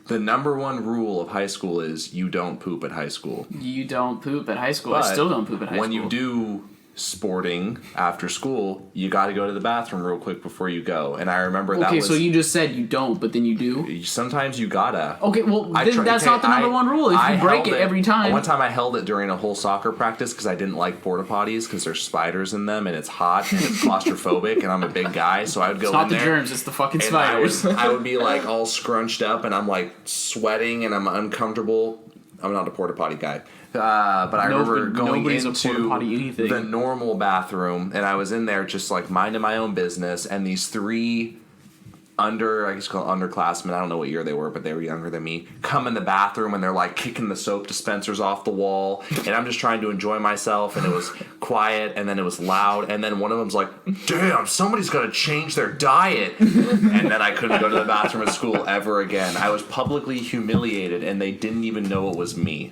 Speaker 1: The number one rule of high school is you don't poop at high school.
Speaker 3: You don't poop at high school. I
Speaker 1: But
Speaker 3: still don't poop at high
Speaker 1: when
Speaker 3: school.
Speaker 1: you do sporting after school, you got to go to the bathroom real quick before you go. And I remember that
Speaker 3: Okay,
Speaker 1: was...
Speaker 3: so you just said you don't, but then you do?
Speaker 1: Sometimes you gotta.
Speaker 3: Okay, well, then that's not the number one rule. If you break it every time...
Speaker 1: One time I held it during a whole soccer practice because I didn't like porta potties because there's spiders in them and it's hot and it's claustrophobic and I'm a big guy, so I would go
Speaker 3: It's not
Speaker 1: in
Speaker 3: the
Speaker 1: there.
Speaker 3: germs, it's the fucking
Speaker 1: And
Speaker 3: spiders.
Speaker 1: I would be like all scrunched up and I'm like sweating and I'm uncomfortable. I'm not a porta potty guy. But I remember going
Speaker 3: nobody's a
Speaker 1: into
Speaker 3: porta potty anything.
Speaker 1: the normal bathroom and I was in there just like minding my own business, and these 3 underclassmen, I don't know what year they were, but they were younger than me, come in the bathroom and they're like kicking the soap dispensers off the wall, and I'm just trying to enjoy myself, and it was quiet and then it was loud, and then one of them's like, damn, somebody's gotta change their diet, and then I couldn't go to the bathroom at school ever again. I was publicly humiliated and they didn't even know it was me.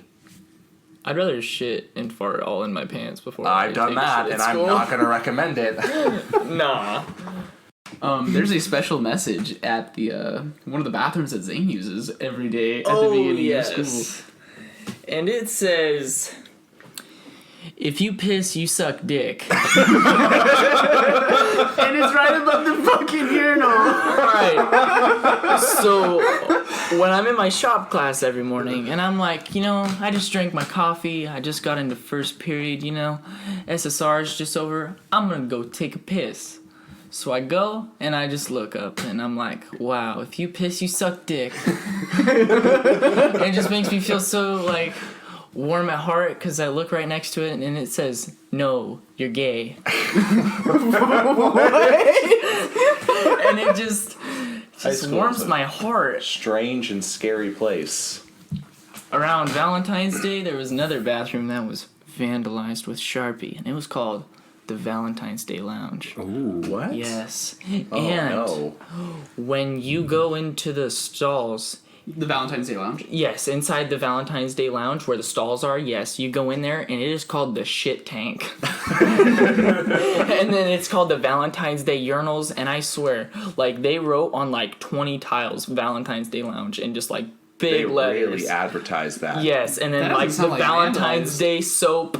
Speaker 5: I'd rather shit and fart all in my pants before
Speaker 1: I've done
Speaker 5: take a
Speaker 1: that
Speaker 5: shit
Speaker 1: and
Speaker 5: at
Speaker 1: I'm
Speaker 5: school.
Speaker 1: not gonna recommend it.
Speaker 5: Nah.
Speaker 3: There's a special message at the one of the bathrooms that Zane uses every day at the beginning of school.
Speaker 5: And it says, if you piss, you suck dick.
Speaker 3: And it's right above the fucking urinal.
Speaker 5: Right. So when I'm in my shop class every morning and I'm like, I just drank my coffee, I just got into first period, SSR's just over, I'm gonna go take a piss. So I go and I just look up and I'm like, wow, if you piss, you suck dick. And it just makes me feel so like warm at heart because I look right next to it and it says, no, you're gay. And it just warms my heart.
Speaker 1: Strange and scary place.
Speaker 5: Around Valentine's Day, there was another bathroom that was vandalized with Sharpie, and it was called the Valentine's Day Lounge.
Speaker 2: Ooh.
Speaker 1: What?
Speaker 5: Yes.
Speaker 1: Oh,
Speaker 5: and
Speaker 1: no.
Speaker 5: when you go into the stalls,
Speaker 3: The Valentine's Day Lounge.
Speaker 5: yes, inside the Valentine's Day Lounge where the stalls are, yes, you go in there and it is called the shit tank. And then it's called the Valentine's Day urinals, and I swear, like, they wrote on like 20 tiles Valentine's Day Lounge and just like big
Speaker 1: They
Speaker 5: letters.
Speaker 1: really advertised that.
Speaker 5: Yes, and
Speaker 3: That
Speaker 5: then
Speaker 3: doesn't
Speaker 5: like the
Speaker 3: sound like
Speaker 5: Valentine's
Speaker 3: vandalized.
Speaker 5: Day soap,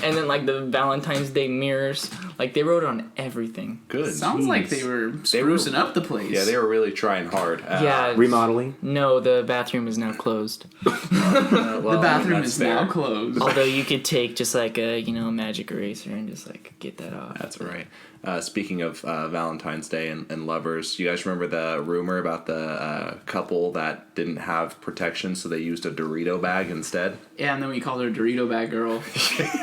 Speaker 5: and then like the Valentine's Day mirrors. Like they wrote on everything.
Speaker 1: Good.
Speaker 3: Sounds like they were sprucing up the place.
Speaker 1: Yeah, they were really trying hard.
Speaker 5: Yeah.
Speaker 2: Remodeling.
Speaker 5: No, the bathroom is now closed.
Speaker 3: The bathroom is now
Speaker 1: fair.
Speaker 3: closed.
Speaker 5: Although you could take just like a magic eraser and just like get that off.
Speaker 1: That's right. Speaking of Valentine's Day and lovers, you guys remember the rumor about the couple that didn't have protection, so they used a Dorito bag instead?
Speaker 3: Yeah, and then we called her Dorito Bag Girl.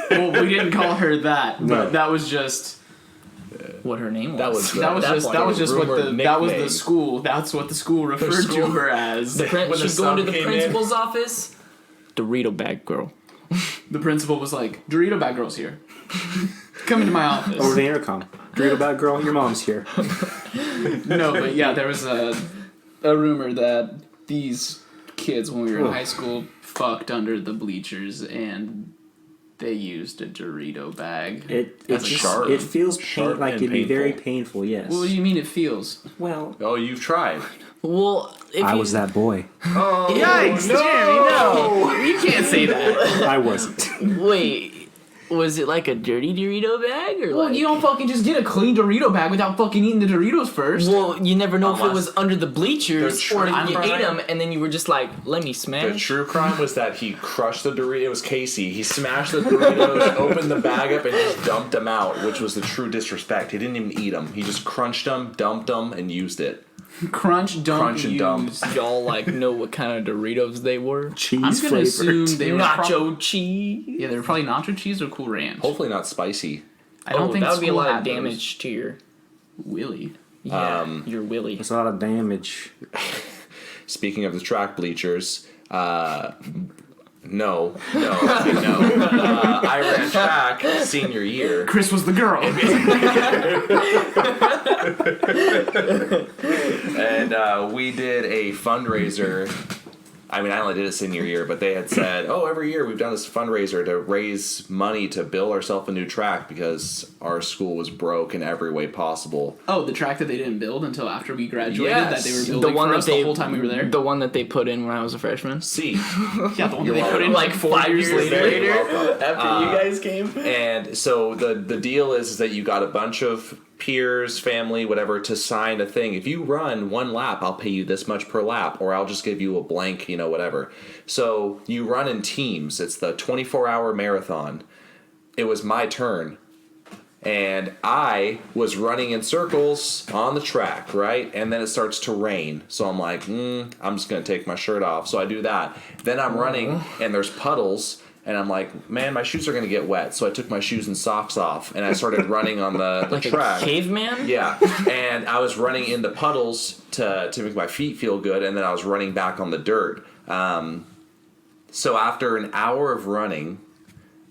Speaker 3: Well, we didn't call her that, but
Speaker 2: No.
Speaker 3: that was just
Speaker 5: What her name was?
Speaker 1: That was
Speaker 3: that was just what
Speaker 1: rumored
Speaker 3: that was
Speaker 1: nickname.
Speaker 3: the school. That's what the school referred to her as.
Speaker 5: The
Speaker 1: When the
Speaker 5: she'd go
Speaker 1: sun
Speaker 5: into the
Speaker 1: came in.
Speaker 5: principal's office. Dorito bag girl.
Speaker 3: The principal was like, Dorito Bag Girl's here. Come into my office.
Speaker 2: Over the intercom. Dorito bag girl, your mom's here.
Speaker 3: No, but yeah, there was a rumor that these kids, when we were in high school, fucked under the bleachers and they used a Dorito bag.
Speaker 1: That's sharp.
Speaker 2: It feels
Speaker 1: Sharp
Speaker 2: like
Speaker 1: and
Speaker 2: it'd be very
Speaker 1: painful.
Speaker 2: painful. Yes.
Speaker 3: What do you mean it feels?
Speaker 2: Well,
Speaker 1: Oh, you've tried.
Speaker 5: Well, if
Speaker 2: I
Speaker 5: you,
Speaker 2: was that boy.
Speaker 1: Oh,
Speaker 3: Yikes, Jeremy, no! You can't say that.
Speaker 2: I wasn't.
Speaker 5: Wait, was it like a dirty Dorito bag or
Speaker 3: Well,
Speaker 5: like?
Speaker 3: you don't fucking just get a clean Dorito bag without fucking eating the Doritos first.
Speaker 5: Well, you never know if it
Speaker 1: Unless-
Speaker 5: was under the bleachers
Speaker 1: The
Speaker 5: or
Speaker 1: true
Speaker 5: if you
Speaker 1: crime-
Speaker 5: ate them and then you were just like, let me
Speaker 1: The
Speaker 5: smash.
Speaker 1: true crime was that he crushed the Doritos. It was Casey. He smashed the Doritos, opened the bag up, and just dumped them out, which was the true disrespect. He didn't even eat them. He just crunched them, dumped them, and used it.
Speaker 3: Crunch, dump,
Speaker 1: Crunch and dump.
Speaker 3: use.
Speaker 5: Y'all like know what kind of Doritos they were?
Speaker 2: Cheese
Speaker 3: I'm gonna
Speaker 2: flavored.
Speaker 3: assume they were
Speaker 5: Nacho cheese.
Speaker 3: yeah, they were probably nacho cheese or Cool Ranch.
Speaker 1: Hopefully not spicy.
Speaker 3: I don't think
Speaker 5: that would be a
Speaker 3: school
Speaker 5: lot of
Speaker 3: had those.
Speaker 5: damage to your
Speaker 3: Willy.
Speaker 5: your willy.
Speaker 2: It's a lot of damage.
Speaker 1: Speaking of the track bleachers, no. I ran track senior year.
Speaker 3: Chris was the girl.
Speaker 1: And we did a fundraiser. I mean, I only did it senior year, but they had said, oh, every year we've done this fundraiser to raise money to build ourselves a new track because our school was broke in every way possible.
Speaker 3: Oh, the track that they didn't build until after we graduated,
Speaker 1: Yes.
Speaker 3: that they were
Speaker 5: The
Speaker 3: building
Speaker 5: one
Speaker 3: for
Speaker 5: that
Speaker 3: us
Speaker 5: they
Speaker 3: the whole time we were there.
Speaker 5: The one that they put in when I was a freshman.
Speaker 1: See,
Speaker 3: Yeah, the one that
Speaker 1: You're
Speaker 3: they put in
Speaker 1: welcome.
Speaker 3: like
Speaker 5: Like
Speaker 3: 4
Speaker 5: 5
Speaker 3: years
Speaker 5: years
Speaker 3: later.
Speaker 5: later. After you guys came.
Speaker 1: and so the deal is that you got a bunch of peers, family, whatever, to sign a thing. If you run one lap, I'll pay you this much per lap, or I'll just give you a blank, whatever. So you run in teams. It's the 24-hour marathon. It was my turn. And I was running in circles on the track, right? And then it starts to rain. So I'm like, I'm just going to take my shirt off. So I do that. Then I'm running, and there's puddles. And I'm like, man, my shoes are going to get wet. So I took my shoes and socks off, and I started running on the
Speaker 5: Like
Speaker 1: track.
Speaker 5: a caveman?
Speaker 1: Yeah, and I was running in the puddles to make my feet feel good, and then I was running back on the dirt. So after an hour of running,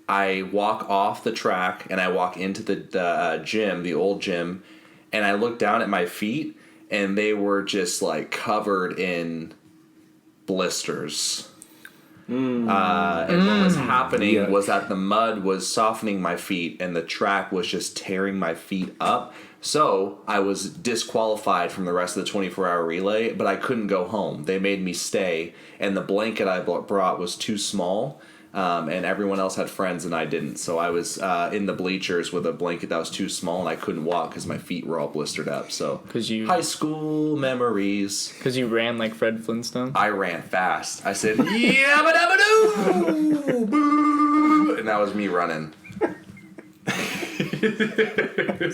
Speaker 1: I walk off the track, and I walk into the gym, the old gym, and I look down at my feet, and they were just like covered in blisters. And what was happening was that the mud was softening my feet and the track was just tearing my feet up. So I was disqualified from the rest of the 24-hour relay, but I couldn't go home. They made me stay, and the blanket I brought was too small, and everyone else had friends and I didn't. So I was in the bleachers with a blanket that was too small, and I couldn't walk because my feet were all blistered up. So
Speaker 5: 'Cause you-
Speaker 1: high school memories.
Speaker 5: Because you ran like Fred Flintstone?
Speaker 1: I ran fast. I said, yabba-dabba-doo, boo, and that was me running.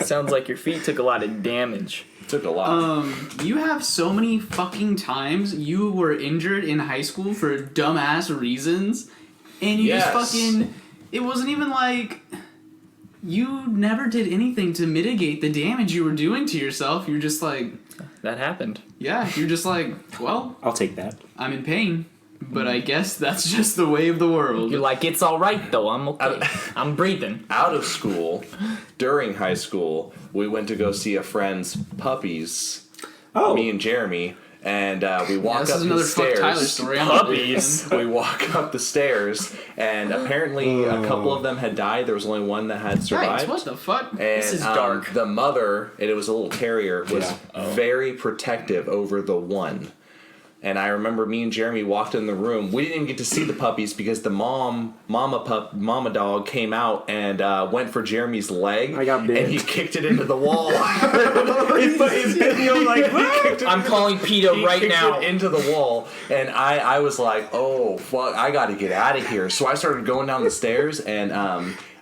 Speaker 5: Sounds like your feet took a lot of damage.
Speaker 1: Took a lot.
Speaker 3: You have so many fucking times you were injured in high school for dumbass reasons, and you
Speaker 1: Yes.
Speaker 3: just fucking. It wasn't even like. You never did anything to mitigate the damage you were doing to yourself. You're just like.
Speaker 5: That happened.
Speaker 3: Yeah, you're just like, well,
Speaker 2: I'll take that.
Speaker 3: I'm in pain. but I guess that's just the way of the world.
Speaker 5: You're like, it's all right though. I'm okay. I'm breathing.
Speaker 1: Out of school, during high school, we went to go see a friend's puppies.
Speaker 2: Oh.
Speaker 1: Me and Jeremy. And we walk
Speaker 3: This
Speaker 1: up
Speaker 3: is another
Speaker 1: the
Speaker 3: fuck
Speaker 1: stairs.
Speaker 3: Tyler story.
Speaker 5: Puppies.
Speaker 1: We walk up the stairs, and apparently a couple of them had died. There was only one that had survived.
Speaker 3: Guys, what the fuck?
Speaker 1: And
Speaker 5: This is dark.
Speaker 1: the mother, and it was a little terrier, was
Speaker 2: Yeah.
Speaker 1: very protective over the one. And I remember me and Jeremy walked in the room. We didn't even get to see the puppies because the mama dog came out and went for Jeremy's leg.
Speaker 2: I got bit.
Speaker 1: And he kicked it into the wall. It bit me like,
Speaker 5: I'm calling PETA
Speaker 1: he
Speaker 5: right
Speaker 1: kicked
Speaker 5: now.
Speaker 1: it into the wall, and I was like, oh fuck, I got to get out of here. So I started going down the stairs, and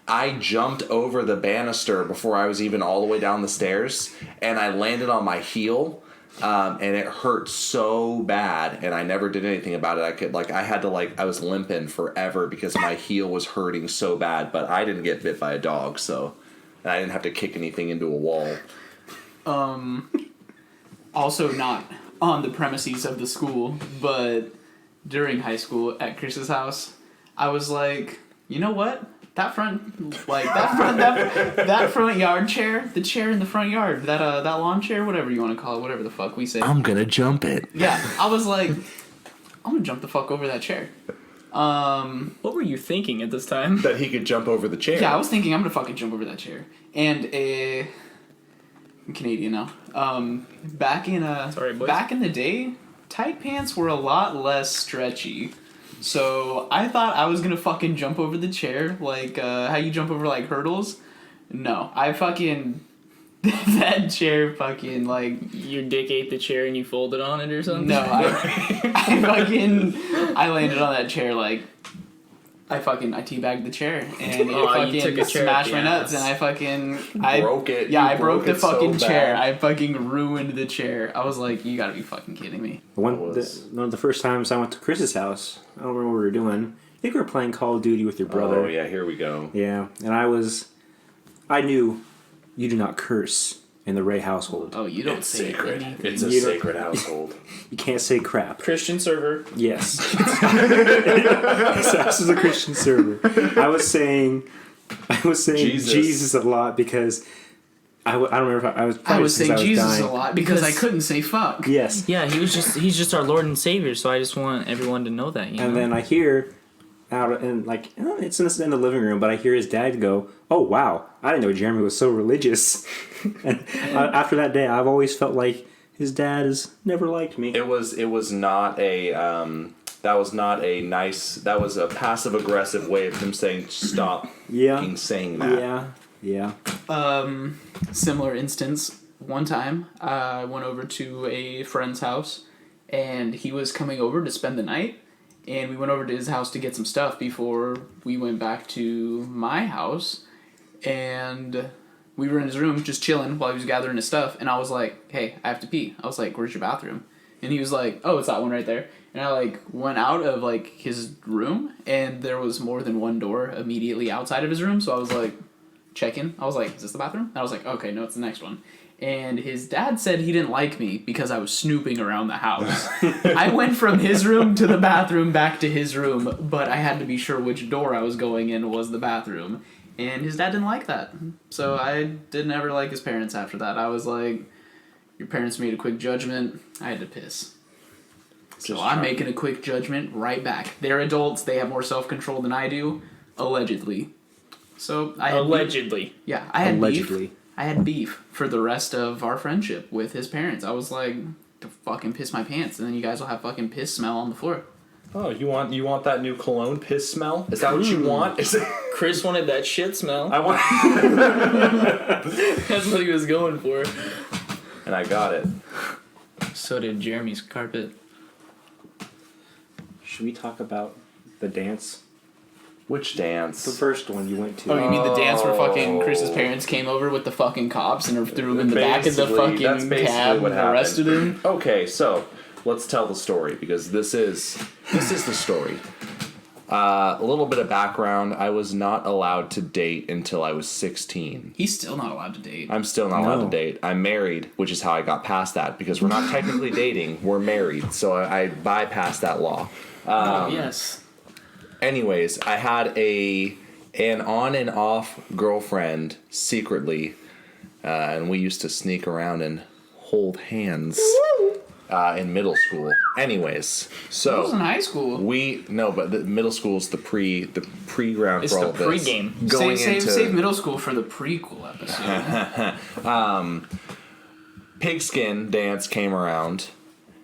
Speaker 1: I jumped over the banister before I was even all the way down the stairs, and I landed on my heel. And it hurt so bad, and I never did anything about it. I was limping forever because my heel was hurting so bad, but I didn't get bit by a dog, so and I didn't have to kick anything into a wall.
Speaker 3: Also not on the premises of the school, but during high school at Chris's house, I was like, you know what? That front yard chair, the chair in the front yard, that lawn chair, whatever you want to call it, whatever the fuck we say.
Speaker 1: I'm gonna jump it.
Speaker 3: Yeah, I was like, I'm gonna jump the fuck over that chair.
Speaker 5: What were you thinking at this time?
Speaker 1: That he could jump over the chair.
Speaker 3: Yeah, I was thinking I'm gonna fucking jump over that chair. And I'm Canadian now. Back in
Speaker 5: Sorry, boys.
Speaker 3: back in the day, tight pants were a lot less stretchy. So I thought I was gonna fucking jump over the chair, like how you jump over like hurdles. No, I fucking that chair fucking like
Speaker 5: Your dick ate the chair and you folded on it or something?
Speaker 3: no, I landed on that chair like I teabagged the chair and it
Speaker 5: You took
Speaker 3: fucking
Speaker 5: a chair
Speaker 3: smashed
Speaker 5: up
Speaker 3: my
Speaker 5: the
Speaker 3: nuts
Speaker 5: ass.
Speaker 3: and I
Speaker 1: broke it.
Speaker 3: Yeah,
Speaker 1: You
Speaker 3: I broke the
Speaker 1: it so
Speaker 3: fucking chair.
Speaker 1: bad.
Speaker 3: I fucking ruined the chair. I was like, you gotta be fucking kidding me.
Speaker 2: One
Speaker 1: was- Oh yeah, here we go.
Speaker 2: Yeah, and I knew you do not curse in the Ray household.
Speaker 3: Oh, you don't
Speaker 1: It's
Speaker 3: say
Speaker 1: sacred.
Speaker 3: anything.
Speaker 1: It's a
Speaker 2: You don't-
Speaker 1: sacred household.
Speaker 2: You can't say crap.
Speaker 5: Christian server.
Speaker 2: Yes. This house is a Christian server. I was saying Jesus a lot because I don't remember if I was.
Speaker 3: I
Speaker 2: probably
Speaker 3: was
Speaker 2: since
Speaker 3: saying Jesus
Speaker 2: dying.
Speaker 3: a lot because I
Speaker 5: Because-
Speaker 3: couldn't say fuck.
Speaker 2: Yes.
Speaker 5: Yeah, he's just our Lord and Savior, so I just want everyone to know that, you know?
Speaker 2: And then I hear out and like it's in the living room, but I hear his dad go, "Oh wow, I didn't know Jeremy was so religious." And after that day, I've always felt like his dad has never liked me.
Speaker 1: It was not a that was a passive aggressive way of him saying stop
Speaker 2: Yeah.
Speaker 1: fucking saying that.
Speaker 2: Yeah.
Speaker 3: Similar instance. One time, I went over to a friend's house, and he was coming over to spend the night. And we went over to his house to get some stuff before we went back to my house. And we were in his room just chilling while he was gathering his stuff. And I was like, hey, I have to pee. I was like, where's your bathroom? And he was like, oh, it's that one right there. And I like went out of like his room, and there was more than one door immediately outside of his room. So I was like, checking. I was like, is this the bathroom? And I was like, okay, no, it's the next one. And his dad said he didn't like me because I was snooping around the house. I went from his room to the bathroom back to his room, but I had to be sure which door I was going in was the bathroom. And his dad didn't like that. So I didn't ever like his parents after that. I was like, your parents made a quick judgment. I had to piss. So I'm making a quick judgment right back. They're adults. They have more self-control than I do. Allegedly. So I had
Speaker 5: Allegedly.
Speaker 3: I had
Speaker 2: Allegedly.
Speaker 3: beef. I had beef for the rest of our friendship with his parents. I was like, to fucking piss my pants, and then you guys will have fucking piss smell on the floor.
Speaker 1: Oh, you want that new cologne piss smell? Is that what you want? Is it,
Speaker 5: Chris wanted that shit smell.
Speaker 1: I want
Speaker 5: That's what he was going for.
Speaker 1: and I got it.
Speaker 5: So did Jeremy's carpet.
Speaker 2: Should we talk about the dance?
Speaker 1: Which
Speaker 2: The
Speaker 1: dance?
Speaker 2: first one you went to.
Speaker 3: Oh, you mean the dance where fucking Chris's parents came over with the fucking cops and threw him in the back of the
Speaker 1: Basically, that's
Speaker 3: fucking
Speaker 1: basically
Speaker 3: cab
Speaker 1: what
Speaker 3: and
Speaker 1: happened.
Speaker 3: arrested him?
Speaker 1: Okay, so let's tell the story because this is the story. A little bit of background. I was not allowed to date until I was 16.
Speaker 3: He's still not allowed to date.
Speaker 1: I'm still not allowed
Speaker 2: No.
Speaker 1: to date. I'm married, which is how I got past that because we're not technically dating. We're married, so I bypassed that law.
Speaker 3: Yes.
Speaker 1: Anyways, I had an on and off girlfriend secretly, and we used to sneak around and hold hands in middle school. Anyways,
Speaker 3: That was in
Speaker 1: so
Speaker 3: high school.
Speaker 1: but the middle school is the pre-ground
Speaker 5: It's
Speaker 1: for all
Speaker 5: the
Speaker 1: of this.
Speaker 5: pregame.
Speaker 1: Going
Speaker 3: Save middle school for the prequel episode.
Speaker 1: Pigskin dance came around,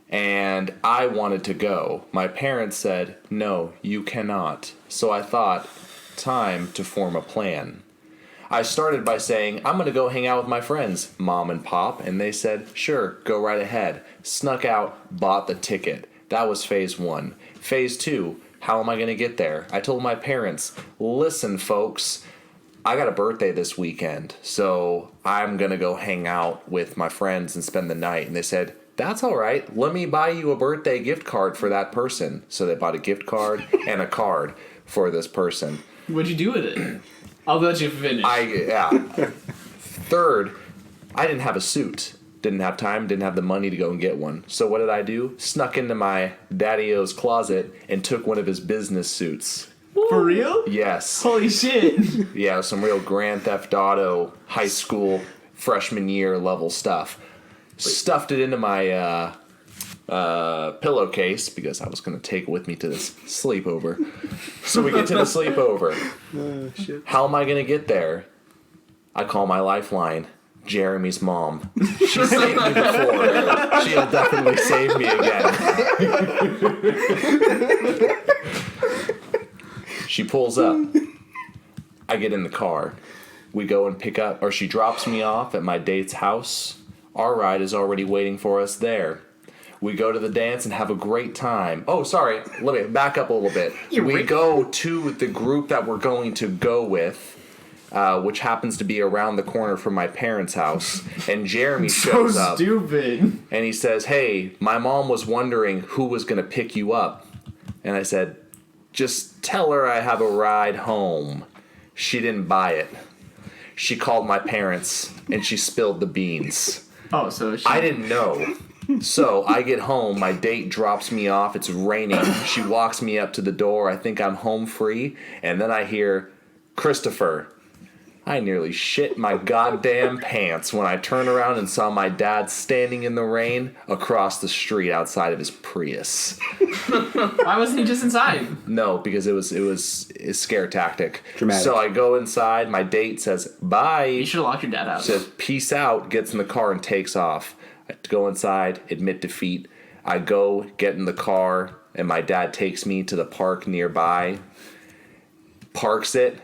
Speaker 1: and I wanted to go. My parents said, "No, you cannot." So I thought, time to form a plan. I started by saying, I'm going to go hang out with my friends, Mom and Pop, and they said, sure, go right ahead. Snuck out, bought the ticket. That was phase 1. Phase 2, how am I going to get there? I told my parents, listen, folks, I got a birthday this weekend, so I'm going to go hang out with my friends and spend the night. And they said, that's all right. Let me buy you a birthday gift card for that person. So they bought a gift card and a card for this person.
Speaker 3: What'd you do with it? I'll let you finish.
Speaker 1: Third, I didn't have a suit. Didn't have time, didn't have the money to go and get one. So what did I do? Snuck into my daddy-o's closet and took one of his business suits.
Speaker 3: For real?
Speaker 1: Yes.
Speaker 3: Holy shit.
Speaker 1: Yeah, some real Grand Theft Auto high school freshman year level stuff. Stuffed it into my pillowcase because I was going to take it with me to this sleepover. So we get to the sleepover.
Speaker 2: Shit.
Speaker 1: How am I going to get there? I call my lifeline, Jeremy's mom. She saved me before. She'll definitely save me again. She pulls up. I get in the car. We go and pick up, or she drops me off at my date's house. Our ride is already waiting for us there. We go to the dance and have a great time. Oh, sorry. Let me back up a little bit. We go to the group that we're going to go with, which happens to be around the corner from my parents' house. And Jeremy shows up.
Speaker 3: So stupid.
Speaker 1: And he says, hey, my mom was wondering who was going to pick you up. And I said, just tell her I have a ride home. She didn't buy it. She called my parents and she spilled the beans.
Speaker 3: Oh, so she...
Speaker 1: I didn't know. So I get home, my date drops me off, it's raining. She walks me up to the door, I think I'm home free, and then I hear, Christopher. I nearly shit my goddamn pants when I turned around and saw my dad standing in the rain across the street outside of his Prius.
Speaker 3: Why wasn't he just inside?
Speaker 1: No, because it was a scare tactic.
Speaker 2: Dramatic.
Speaker 1: So I go inside, my date says, bye.
Speaker 3: You should have locked your dad out.
Speaker 1: Says, peace out, gets in the car and takes off. I go inside, admit defeat. I go, get in the car, and my dad takes me to the park nearby. Parks it.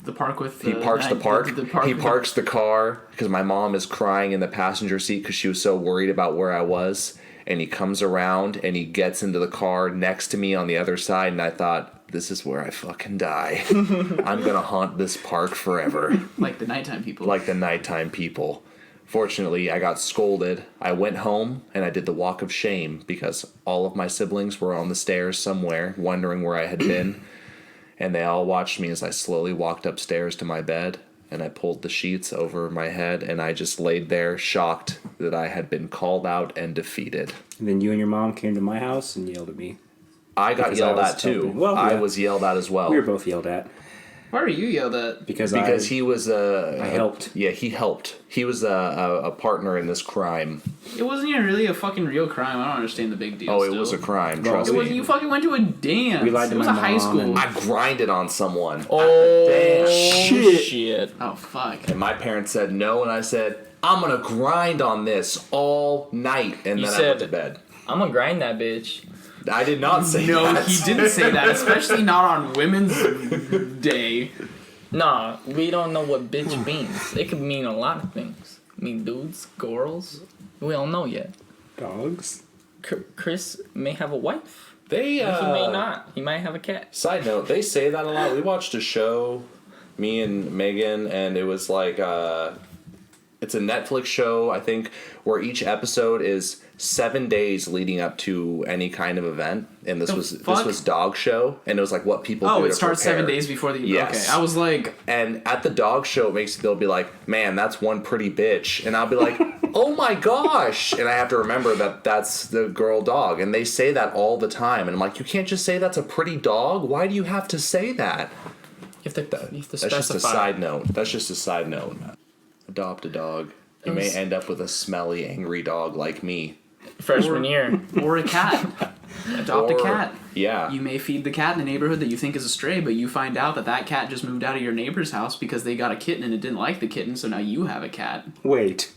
Speaker 3: The park with
Speaker 1: He parks the park. He parks the car because my mom is crying in the passenger seat because she was so worried about where I was. And he comes around and he gets into the car next to me on the other side. And I thought, this is where I fucking die. I'm going to haunt this park forever.
Speaker 3: Like the nighttime people.
Speaker 1: Like the nighttime people. Fortunately, I got scolded. I went home and I did the walk of shame because all of my siblings were on the stairs somewhere wondering where I had been. And they all watched me as I slowly walked upstairs to my bed, and I pulled the sheets over my head, and I just laid there shocked that I had been called out and defeated.
Speaker 2: And then you and your mom came to my house and yelled at me.
Speaker 1: I got
Speaker 2: Because
Speaker 1: yelled
Speaker 2: I was
Speaker 1: at too.
Speaker 2: helping. Well,
Speaker 1: I
Speaker 2: yeah.
Speaker 1: was yelled at as well.
Speaker 2: We were both yelled at.
Speaker 3: Why were you yelled at?
Speaker 2: Because
Speaker 1: he was
Speaker 2: I helped.
Speaker 1: Yeah, he helped. He was a partner in this crime.
Speaker 3: It wasn't even really a fucking real crime. I don't understand the big deal.
Speaker 1: Oh, it
Speaker 3: still.
Speaker 1: was a crime.
Speaker 2: Well,
Speaker 1: Trust
Speaker 3: It was,
Speaker 1: me.
Speaker 3: you fucking went to a dance.
Speaker 2: We lied to
Speaker 3: it was
Speaker 2: my
Speaker 3: a high
Speaker 2: mom
Speaker 3: school.
Speaker 2: and-
Speaker 1: I grinded on someone.
Speaker 5: Oh,
Speaker 1: Damn.
Speaker 5: shit.
Speaker 3: Oh, fuck.
Speaker 1: And my parents said no, and I said, I'm going to grind on this all night. And
Speaker 5: You
Speaker 1: then I
Speaker 5: said-
Speaker 1: went to bed.
Speaker 5: I'm gonna grind that bitch.
Speaker 1: I did not say
Speaker 3: No,
Speaker 1: that.
Speaker 3: he didn't say that, especially not on Women's Day.
Speaker 5: Nah, we don't know what bitch means. It could mean a lot of things. I mean, dudes, girls. We don't know yet.
Speaker 2: Dogs.
Speaker 5: Chris may have a wife.
Speaker 1: They,
Speaker 5: He may not. He might have a cat.
Speaker 1: Side note, they say that a lot. We watched a show, me and Megan, and it was like, it's a Netflix show, I think, where each episode is 7 days leading up to any kind of event, and this was dog show, and it was like what people do to
Speaker 3: it starts
Speaker 1: prepare.
Speaker 3: 7 days before the
Speaker 1: Yes.
Speaker 3: Okay, I was like,
Speaker 1: and at the dog show, they'll be like, man, that's one pretty bitch, and I'll be like, oh my gosh, and I have to remember that that's the girl dog, and they say that all the time, and I'm like, you can't just say that's a pretty dog. Why do you have to say that?
Speaker 5: You have to
Speaker 1: That's
Speaker 5: specify.
Speaker 1: just a side note. That's just a side note. Adopt a dog. You may end up with a smelly, angry dog like me.
Speaker 5: Freshman year.
Speaker 3: or a cat. Adopt a cat.
Speaker 1: Yeah.
Speaker 3: You may feed the cat in the neighborhood that you think is a stray, but you find out that cat just moved out of your neighbor's house because they got a kitten and it didn't like the kitten, so now you have a cat.
Speaker 2: Wait.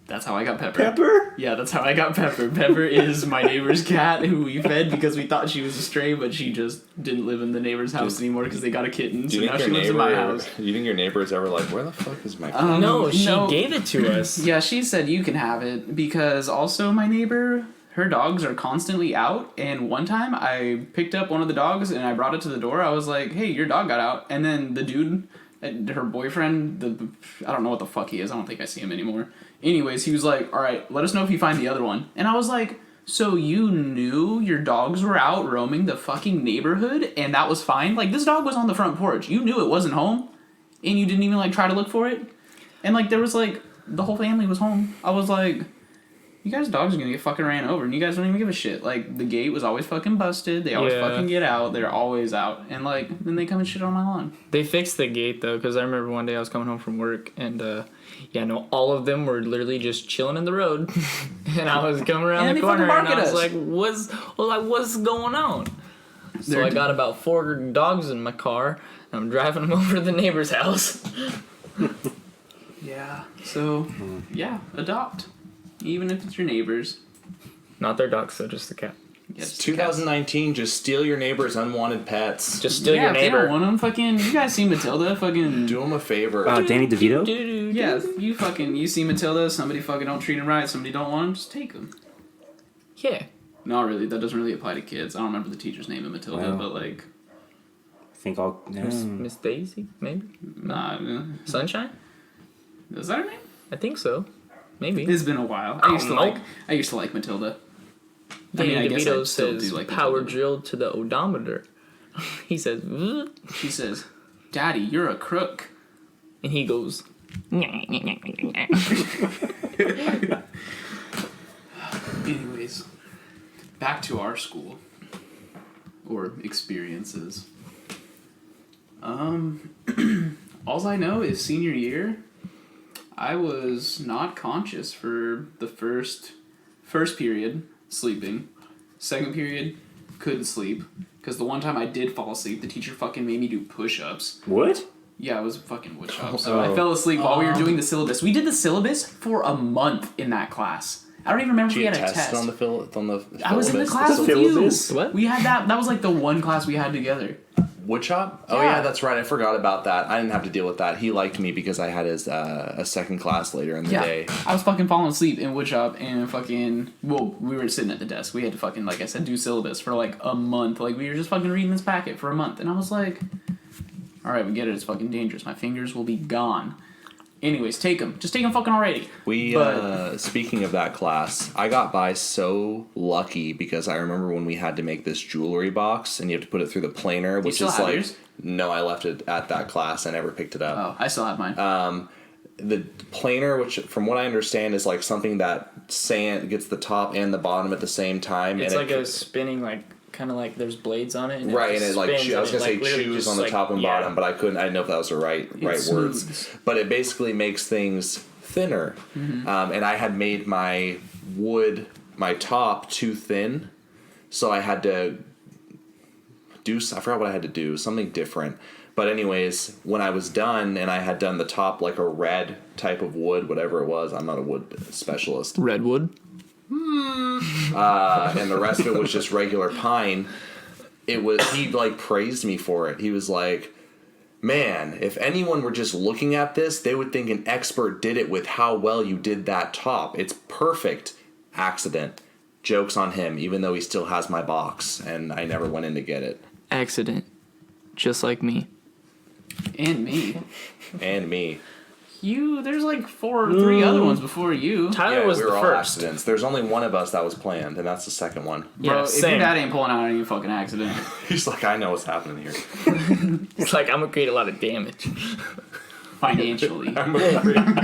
Speaker 3: That's how I got Pepper.
Speaker 2: Pepper?
Speaker 3: Yeah, that's how I got Pepper. Pepper is my neighbor's cat who we fed because we thought she was a stray, but she just didn't live in the neighbor's house anymore because they got a kitten, so now she lives in my house.
Speaker 1: Do you think your neighbor is ever like, where the fuck is my cat?
Speaker 5: No, she gave it to us.
Speaker 3: Yeah, she said you can have it because also my neighbor, her dogs are constantly out, and one time I picked up one of the dogs and I brought it to the door. I was like, hey, your dog got out. And then the dude, her boyfriend, I don't know what the fuck he is. I don't think I see him anymore. Anyways, he was like, all right, let us know if you find the other one. And I was like, so you knew your dogs were out roaming the fucking neighborhood and that was fine? Like, this dog was on the front porch. You knew it wasn't home and you didn't even, like, try to look for it? And, like, there was, like, the whole family was home. I was like, you guys' dogs are gonna get fucking ran over and you guys don't even give a shit. Like, the gate was always fucking busted. They always fucking get out. They're always out. And, like, then they come and shit on my lawn.
Speaker 5: They fixed the gate, though, because I remember one day I was coming home from work, and, all of them were literally just chilling in the road. And I was coming around the corner, and I was like, what's going on? So I got about 4 dogs in my car, and I'm driving them over to the neighbor's house.
Speaker 3: Yeah. So, yeah, adopt. Even if it's your neighbor's.
Speaker 5: Not their dogs, though, just the cat.
Speaker 1: It's 2019, just steal your neighbor's unwanted pets.
Speaker 5: Just steal your neighbor.
Speaker 3: If they don't want them, fucking, you guys see Matilda, fucking...
Speaker 1: Do them a favor.
Speaker 2: Danny DeVito?
Speaker 3: Yeah, you see Matilda, somebody fucking don't treat him right, somebody don't want him, just take him.
Speaker 5: Yeah.
Speaker 3: No, really, that doesn't really apply to kids. I don't remember the teacher's name of Matilda, but like...
Speaker 2: I think I'll...
Speaker 5: Miss Daisy, maybe?
Speaker 3: Nah.
Speaker 5: Sunshine?
Speaker 3: Is that her name?
Speaker 5: I think so. Maybe.
Speaker 3: It's been a while. I used to like Matilda.
Speaker 5: Danny DeVito says,
Speaker 3: like
Speaker 5: power
Speaker 3: Matilda.
Speaker 5: drilled to the odometer. He says,
Speaker 3: She says, Daddy, you're a crook.
Speaker 5: and he goes,
Speaker 3: Anyways, back to our school. Or experiences. All I know is senior year, I was not conscious for the first period, sleeping. Second period, couldn't sleep. Because the one time I did fall asleep, the teacher fucking made me do push-ups.
Speaker 2: What?
Speaker 3: Yeah, it was fucking wood-up. So I fell asleep while we were doing the syllabus. We did the syllabus for a month in that class. I don't even remember if we had a test.
Speaker 1: On the
Speaker 3: I was in the class with you.
Speaker 5: What?
Speaker 3: We had that. That was like the one class we had together.
Speaker 1: Woodchop? Oh yeah, that's right. I forgot about that. I didn't have to deal with that. He liked me because I had his a second class later in the day.
Speaker 3: I was fucking falling asleep in woodshop and fucking we were sitting at the desk. We had to fucking, like I said, do syllabus for like a month. Like we were just fucking reading this packet for a month, and I was like, all right, we get it. It's fucking dangerous. My fingers will be gone. Anyways, take them. Just take them fucking already.
Speaker 1: Speaking of that class, I got by so lucky because I remember when we had to make this jewelry box and you have to put it through the planer, which is like, yours? No, I left it at that class. I never picked it up.
Speaker 3: Oh, I still have mine.
Speaker 1: The planer, which from what I understand is like something that sand gets the top and the bottom at the same time.
Speaker 5: It's
Speaker 1: and
Speaker 5: like a spinning, like, kind of like there's blades on it. And
Speaker 1: right, and it like, I was going to say choose on the top and bottom, but I didn't know if that was the right words. But it basically makes things thinner. Mm-hmm. And I had made my top too thin, so I had to I forgot what I had to do, something different. But anyways, when I was done and I had done the top like a red type of wood, whatever it was, I'm not a wood specialist.
Speaker 5: Redwood?
Speaker 1: And the rest of it was just regular pine. He like praised me for it. He was like, man, if anyone were just looking at this, they would think an expert did it with how well you did that top. It's perfect. Accident. Joke's on him, even though he still has my box and I never went in to get it.
Speaker 5: Accident. Just like me.
Speaker 3: And me.
Speaker 1: And me.
Speaker 3: There's like three other ones before you.
Speaker 5: Tyler
Speaker 1: Yeah,
Speaker 5: was
Speaker 1: we
Speaker 5: the
Speaker 1: were all
Speaker 5: first.
Speaker 1: accidents. There's only one of us that was planned, and that's the second one.
Speaker 3: Bro,
Speaker 5: Yeah,
Speaker 3: if
Speaker 5: same.
Speaker 3: your dad ain't pulling out any fucking accident.
Speaker 1: He's like, I know what's happening here.
Speaker 5: It's like, I'm gonna create a lot of damage.
Speaker 3: Financially.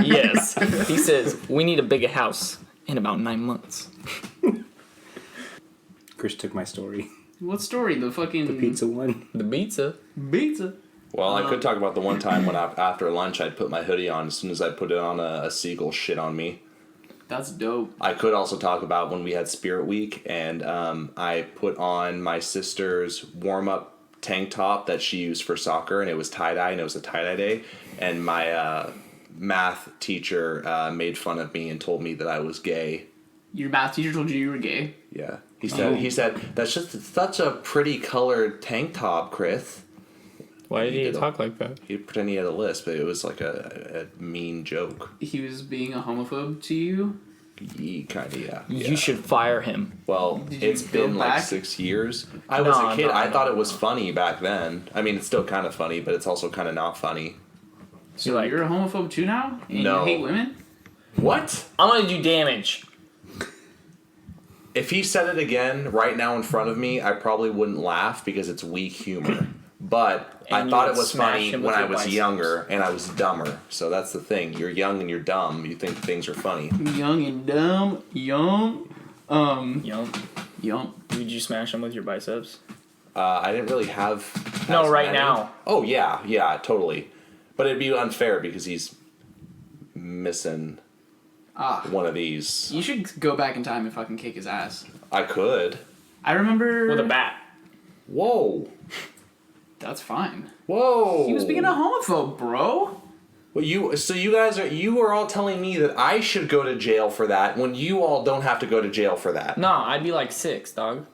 Speaker 5: Yes. He says, we need a bigger house in about 9 months.
Speaker 2: Chris took my story.
Speaker 3: What story? The fucking...
Speaker 2: The pizza one.
Speaker 5: The pizza.
Speaker 3: Pizza.
Speaker 1: Well, I could talk about the one time when after lunch I'd put my hoodie on. As soon as I put it on, a seagull shit on me.
Speaker 3: That's dope.
Speaker 1: I could also talk about when we had Spirit Week, and I put on my sister's warm-up tank top that she used for soccer, and it was tie-dye, and it was a tie-dye day. And my math teacher made fun of me and told me that I was gay.
Speaker 3: Your math teacher told you were gay?
Speaker 1: Yeah. He said, that's just such a pretty colored tank top, Chris.
Speaker 5: Why did he
Speaker 1: did
Speaker 5: talk like that?
Speaker 1: He pretended he had a lisp, but it was like a mean joke.
Speaker 3: He was being a homophobe to you?
Speaker 1: Yeah.
Speaker 5: You should fire him.
Speaker 1: Well,
Speaker 3: Did you
Speaker 1: it's
Speaker 3: go
Speaker 1: been like
Speaker 3: back?
Speaker 1: 6 years. I was
Speaker 5: No,
Speaker 1: a kid.
Speaker 5: no,
Speaker 1: I
Speaker 5: no,
Speaker 1: thought it was
Speaker 5: no.
Speaker 1: funny back then. I mean, it's still kind of funny, but it's also kind of not funny.
Speaker 3: So
Speaker 5: like-
Speaker 3: you're a homophobe too now? And
Speaker 1: No.
Speaker 3: you hate women?
Speaker 1: What?
Speaker 5: I'm gonna do damage.
Speaker 1: If he said it again right now in front of me, I probably wouldn't laugh because it's weak humor. But
Speaker 5: And
Speaker 1: I
Speaker 5: you
Speaker 1: thought
Speaker 5: would
Speaker 1: it was
Speaker 5: smash
Speaker 1: funny
Speaker 5: him
Speaker 1: when
Speaker 5: with
Speaker 1: I
Speaker 5: your
Speaker 1: was
Speaker 5: biceps.
Speaker 1: younger and I was dumber. So that's the thing. You're young and you're dumb. You think things are funny.
Speaker 3: Young and dumb. Young.
Speaker 5: Yump.
Speaker 3: Young.
Speaker 5: Would you smash him with your biceps?
Speaker 1: I didn't really have.
Speaker 5: No,
Speaker 1: as
Speaker 5: right
Speaker 1: many.
Speaker 5: now.
Speaker 1: Oh yeah, totally. But it'd be unfair because he's missing one of these.
Speaker 3: You should go back in time and fucking kick his ass.
Speaker 1: I could.
Speaker 3: I remember...
Speaker 5: With a bat.
Speaker 1: Whoa.
Speaker 3: That's fine.
Speaker 1: Whoa.
Speaker 3: He was being a homophobe, bro.
Speaker 1: Well, you are all telling me that I should go to jail for that when you all don't have to go to jail for that.
Speaker 5: No, I'd be like 6, dog.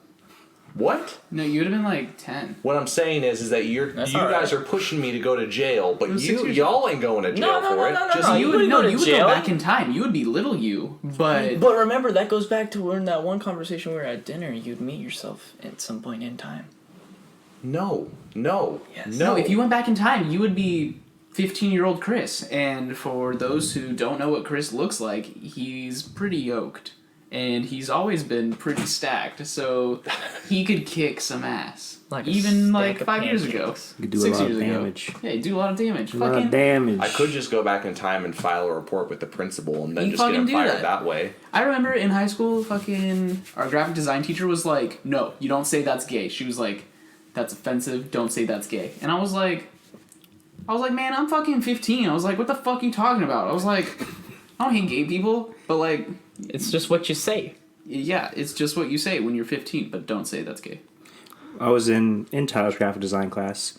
Speaker 1: What?
Speaker 3: No, you would have been like 10.
Speaker 1: What I'm saying is that you
Speaker 5: That's
Speaker 1: guys
Speaker 5: alright.
Speaker 1: are pushing me to go to jail, but
Speaker 3: It was 6 years
Speaker 1: y'all ain't going to jail
Speaker 5: No,
Speaker 1: for it.
Speaker 5: no,
Speaker 1: Just
Speaker 5: no,
Speaker 3: you would
Speaker 5: wouldn't go to
Speaker 3: you would
Speaker 5: jail.
Speaker 3: go back in time. You would be little you, but
Speaker 5: But remember, that goes back to when that one conversation we were at dinner. You'd meet yourself at some point in time.
Speaker 1: No.
Speaker 5: Yes.
Speaker 3: no, if you went back in time, you would be 15-year-old Chris. And for those who don't know what Chris looks like, he's pretty yoked. And he's always been pretty stacked, so he could kick some ass.
Speaker 5: Like a
Speaker 3: even like
Speaker 5: stack of
Speaker 3: 5 years ago.
Speaker 5: pancakes.
Speaker 2: You could do a
Speaker 3: 6
Speaker 2: lot of
Speaker 3: years ago.
Speaker 2: damage.
Speaker 3: Yeah, you do a lot of damage.
Speaker 2: A lot
Speaker 3: Fucking
Speaker 2: of damage.
Speaker 1: I could just go back in time and file a report with the principal and then
Speaker 3: You
Speaker 1: just get him
Speaker 3: fucking do
Speaker 1: fired
Speaker 3: that.
Speaker 1: that way.
Speaker 3: I remember in high school, fucking our graphic design teacher was like, "No, you don't say that's gay." She was like, "That's offensive. Don't say that's gay." And I was like, "Man, I'm fucking 15." I was like, "What the fuck are you talking about?" I was like, "I don't hate gay people, but like,
Speaker 5: It's just what you say.
Speaker 3: yeah, it's just what you say when you're 15, but don't say that's gay."
Speaker 2: I was in Tyler's graphic design class.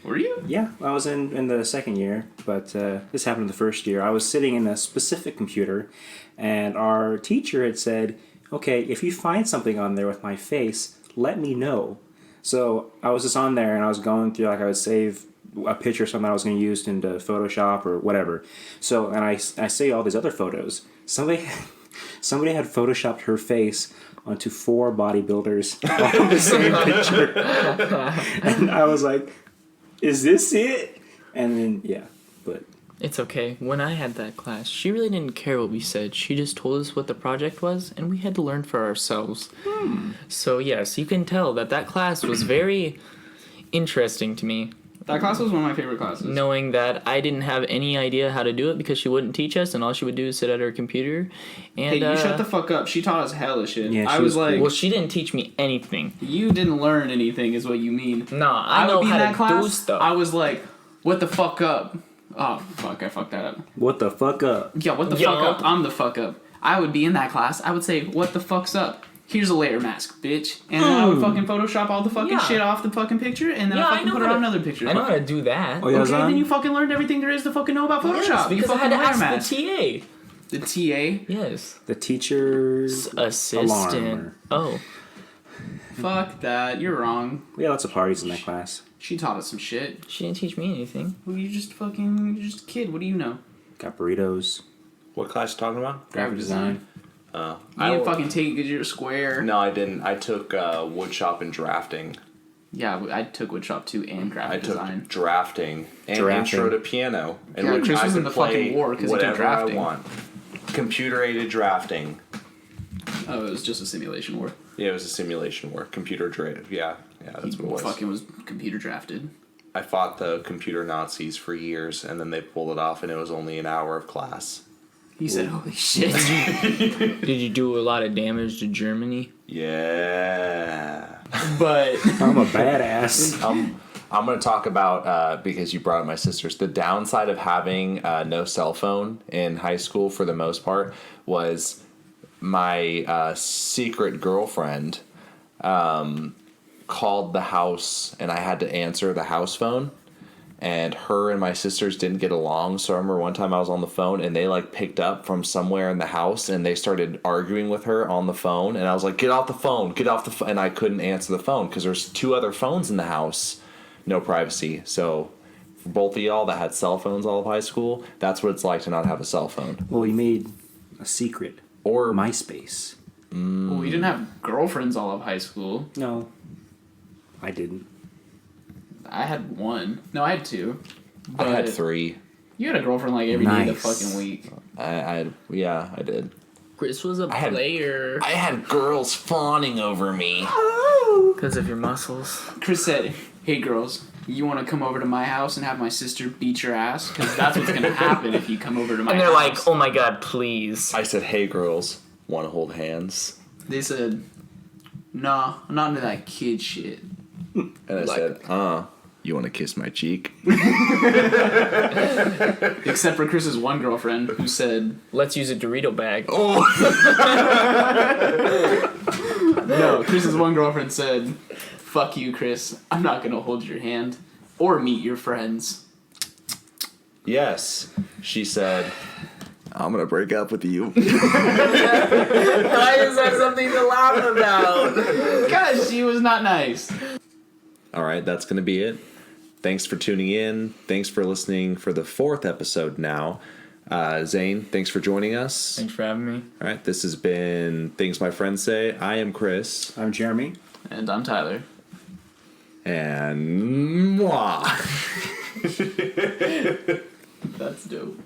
Speaker 3: Were you?
Speaker 2: Yeah, I was in the second year, but this happened in the first year. I was sitting in a specific computer, and our teacher had said, "Okay, if you find something on there with my face, let me know." So I was just on there, and I was going through, like, I would save a picture or something I was going to use into Photoshop or whatever. So, and I see all these other photos. Somebody had photoshopped her face onto 4 bodybuilders all in the same picture. And I was like, is this it? And then, yeah, but
Speaker 5: It's okay. When I had that class, she really didn't care what we said. She just told us what the project was, and we had to learn for ourselves. So, yes, you can tell that class was very interesting to me,
Speaker 3: That class was one of my favorite classes.
Speaker 5: knowing that I didn't have any idea how to do it because she wouldn't teach us, and all she would do is sit at her computer. And
Speaker 3: Hey, you shut the fuck up. She taught us hella shit.
Speaker 2: Yeah,
Speaker 3: I
Speaker 2: she
Speaker 3: was
Speaker 2: was
Speaker 3: like,
Speaker 5: Well, she didn't teach me anything.
Speaker 3: you didn't learn anything, is what you mean.
Speaker 5: Nah, I know
Speaker 3: would be
Speaker 5: how
Speaker 3: in
Speaker 5: to
Speaker 3: that class,
Speaker 5: do stuff.
Speaker 3: I was like, what the fuck up? Oh, fuck, I fucked that up.
Speaker 2: what the fuck up?
Speaker 3: Yeah, what the
Speaker 5: Yup.
Speaker 3: fuck up? I'm the fuck up. I would be in that class. I would say, what the fuck's up? Here's a layer mask, bitch. And then I would fucking Photoshop all the fucking
Speaker 5: Yeah.
Speaker 3: shit off the fucking picture, and then
Speaker 5: Yeah,
Speaker 3: I
Speaker 5: I
Speaker 3: fucking
Speaker 5: know
Speaker 3: put it
Speaker 5: how
Speaker 3: on
Speaker 5: to-
Speaker 3: another picture.
Speaker 5: I know how to do that.
Speaker 2: Oh, yeah,
Speaker 3: Okay,
Speaker 2: Zan?
Speaker 3: then you fucking learned everything there is to fucking know about Photoshop.
Speaker 5: Yes,
Speaker 3: You
Speaker 5: because I
Speaker 3: fucking
Speaker 5: had to
Speaker 3: layer
Speaker 5: ask
Speaker 3: mask.
Speaker 5: the TA.
Speaker 3: The TA?
Speaker 5: Yes.
Speaker 2: The teacher's
Speaker 5: Assistant.
Speaker 2: alarm.
Speaker 5: Oh.
Speaker 3: Fuck that. You're wrong.
Speaker 2: We had lots of parties in that class.
Speaker 3: She taught us some shit.
Speaker 5: She didn't teach me anything.
Speaker 3: Well, you're just a kid. What do you know?
Speaker 2: Got burritos.
Speaker 1: What class you talking about?
Speaker 3: Graphic design. You
Speaker 1: I
Speaker 3: didn't
Speaker 1: w-
Speaker 3: fucking take it because you're square.
Speaker 1: No, I didn't. I took wood shop and drafting.
Speaker 3: Yeah, I took woodshop too and
Speaker 1: I
Speaker 3: graphic
Speaker 1: took
Speaker 3: design.
Speaker 1: drafting and
Speaker 2: Drafting.
Speaker 1: intro to piano, in
Speaker 3: Yeah,
Speaker 1: which
Speaker 3: Chris
Speaker 1: I
Speaker 3: was in
Speaker 1: could
Speaker 3: the
Speaker 1: play
Speaker 3: fucking war 'cause he took
Speaker 1: whatever
Speaker 3: drafting.
Speaker 1: I want. Computer-aided drafting.
Speaker 3: Oh, it was just a simulation war.
Speaker 1: Yeah, it was a simulation war. Computer draft. Yeah, that's what it was.
Speaker 3: Fucking was computer drafted.
Speaker 1: I fought the computer Nazis for years, and then they pulled it off, and it was only an hour of class.
Speaker 3: He said, "Holy shit!"
Speaker 5: Did you do a lot of damage to Germany?
Speaker 1: Yeah.
Speaker 3: But
Speaker 2: I'm a badass.
Speaker 1: I'm going to talk about, because you brought up my sisters, the downside of having no cell phone in high school for the most part was my secret girlfriend called the house, and I had to answer the house phone. And her and my sisters didn't get along, so I remember one time I was on the phone and they like picked up from somewhere in the house and they started arguing with her on the phone, and I was like, get off the phone, and I couldn't answer the phone because there's 2 other phones in the house, no privacy. So for both of y'all that had cell phones all of high school, that's what it's like to not have a cell phone.
Speaker 2: Well, we made a secret.
Speaker 1: Or
Speaker 2: MySpace.
Speaker 3: well, we didn't have girlfriends all of high school.
Speaker 2: No. I didn't.
Speaker 3: I had one. No, I had 2.
Speaker 1: I had
Speaker 3: But
Speaker 1: 3.
Speaker 3: You had a girlfriend like every day of the
Speaker 2: Nice.
Speaker 3: fucking week.
Speaker 1: I did.
Speaker 5: Chris was a
Speaker 1: had-
Speaker 5: player
Speaker 1: I had girls fawning over me.
Speaker 5: because of your muscles.
Speaker 3: Chris said, "Hey girls, you want to come over to my house and have my sister beat your ass? Because that's what's gonna happen if you come over to my
Speaker 5: And they're
Speaker 3: house."
Speaker 5: like, "Oh my god, please."
Speaker 1: I said, hey girls, want to hold hands?
Speaker 3: They said, "Nah, I'm not into that kid shit."
Speaker 1: And I
Speaker 5: Like-
Speaker 1: said, you want to kiss my cheek?
Speaker 3: Except for Chris's one girlfriend who said,
Speaker 5: Let's use a Dorito bag.
Speaker 3: no, Chris's one girlfriend said, "Fuck you, Chris. I'm not gonna hold your hand or meet your friends."
Speaker 1: Yes. She said, I'm going to break up with you.
Speaker 5: Why is that something to laugh about?
Speaker 3: Because she was not nice.
Speaker 1: All right, that's going to be it. Thanks for tuning in. Thanks for listening for the 4th episode now. Zane, thanks for joining us.
Speaker 5: Thanks for having me.
Speaker 1: All right, this has been Things My Friends Say. I am Chris.
Speaker 2: I'm Jeremy.
Speaker 3: And I'm Tyler.
Speaker 1: And mwah.
Speaker 3: That's dope.